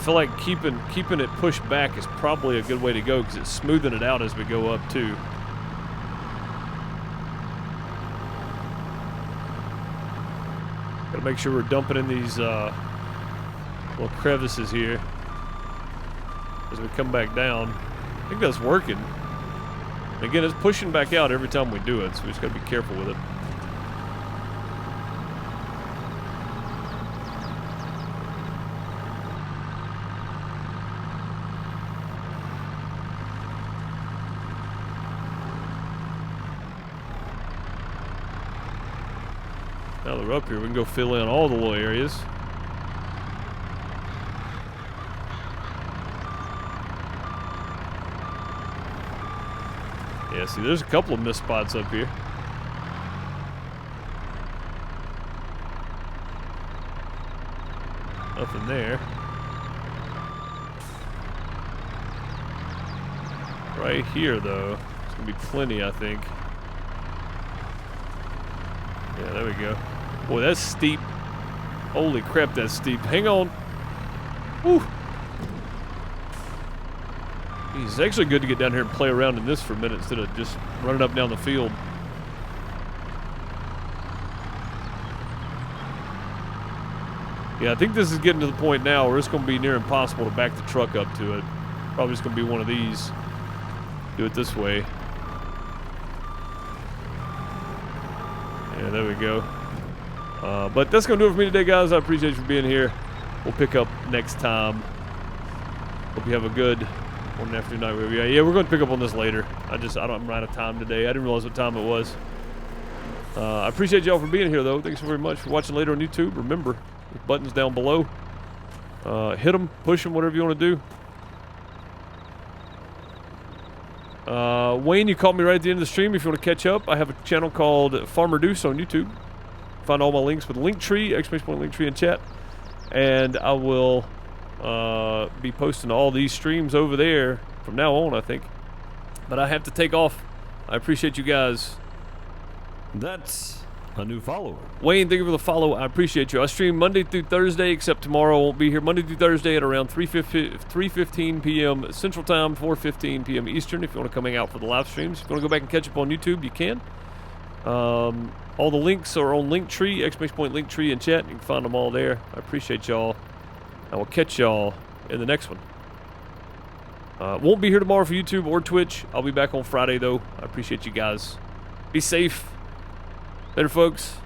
feel like keeping it pushed back is probably a good way to go because it's smoothing it out as we go up too. Gotta make sure we're dumping in these little crevices here as we come back down. I think that's working. Again, it's pushing back out every time we do it, so we just gotta be careful with it. Now that we're up here, we can go fill in all the little areas. Yeah, see, there's a couple of missed spots up here. Nothing there. Right here, though, there's gonna be plenty, I think. Yeah, there we go. Boy, that's steep. Holy crap, that's steep. Hang on. Woo! It's actually good to get down here and play around in this for a minute instead of just running up and down the field. Yeah, I think this is getting to the point now where it's going to be near impossible to back the truck up to it. Probably just going to be one of these. Do it this way. Yeah, there we go. But that's going to do it for me today, guys. I appreciate you for being here. We'll pick up next time. Hope you have a good morning, afternoon, night, wherever you are. Yeah, we're going to pick up on this later. I'm out of time today. I didn't realize what time it was. I appreciate y'all for being here, though. Thanks so very much for watching later on YouTube. Remember, the buttons down below. Hit them, push them, whatever you want to do. Wayne, you caught me right at the end of the stream. If you want to catch up, I have a channel called Farmer Deuce on YouTube. Find all my links with Linktree, !Linktree in chat. And I will be posting all these streams over there from now on, I think. But I have to take off. I appreciate you guys. That's a new follower. Wayne, thank you for the follow. I appreciate you. I stream Monday through Thursday, except tomorrow I won't be here. Monday through Thursday at around 3:15 p.m. Central Time, 4:15 p.m. Eastern. If you want to come hang out for the live streams. If you want to go back and catch up on YouTube, you can. All the links are on Linktree, !Linktree in chat. You can find them all there. I appreciate y'all. I will catch y'all in the next one. Won't be here tomorrow for YouTube or Twitch. I'll be back on Friday, though. I appreciate you guys. Be safe. Later, folks.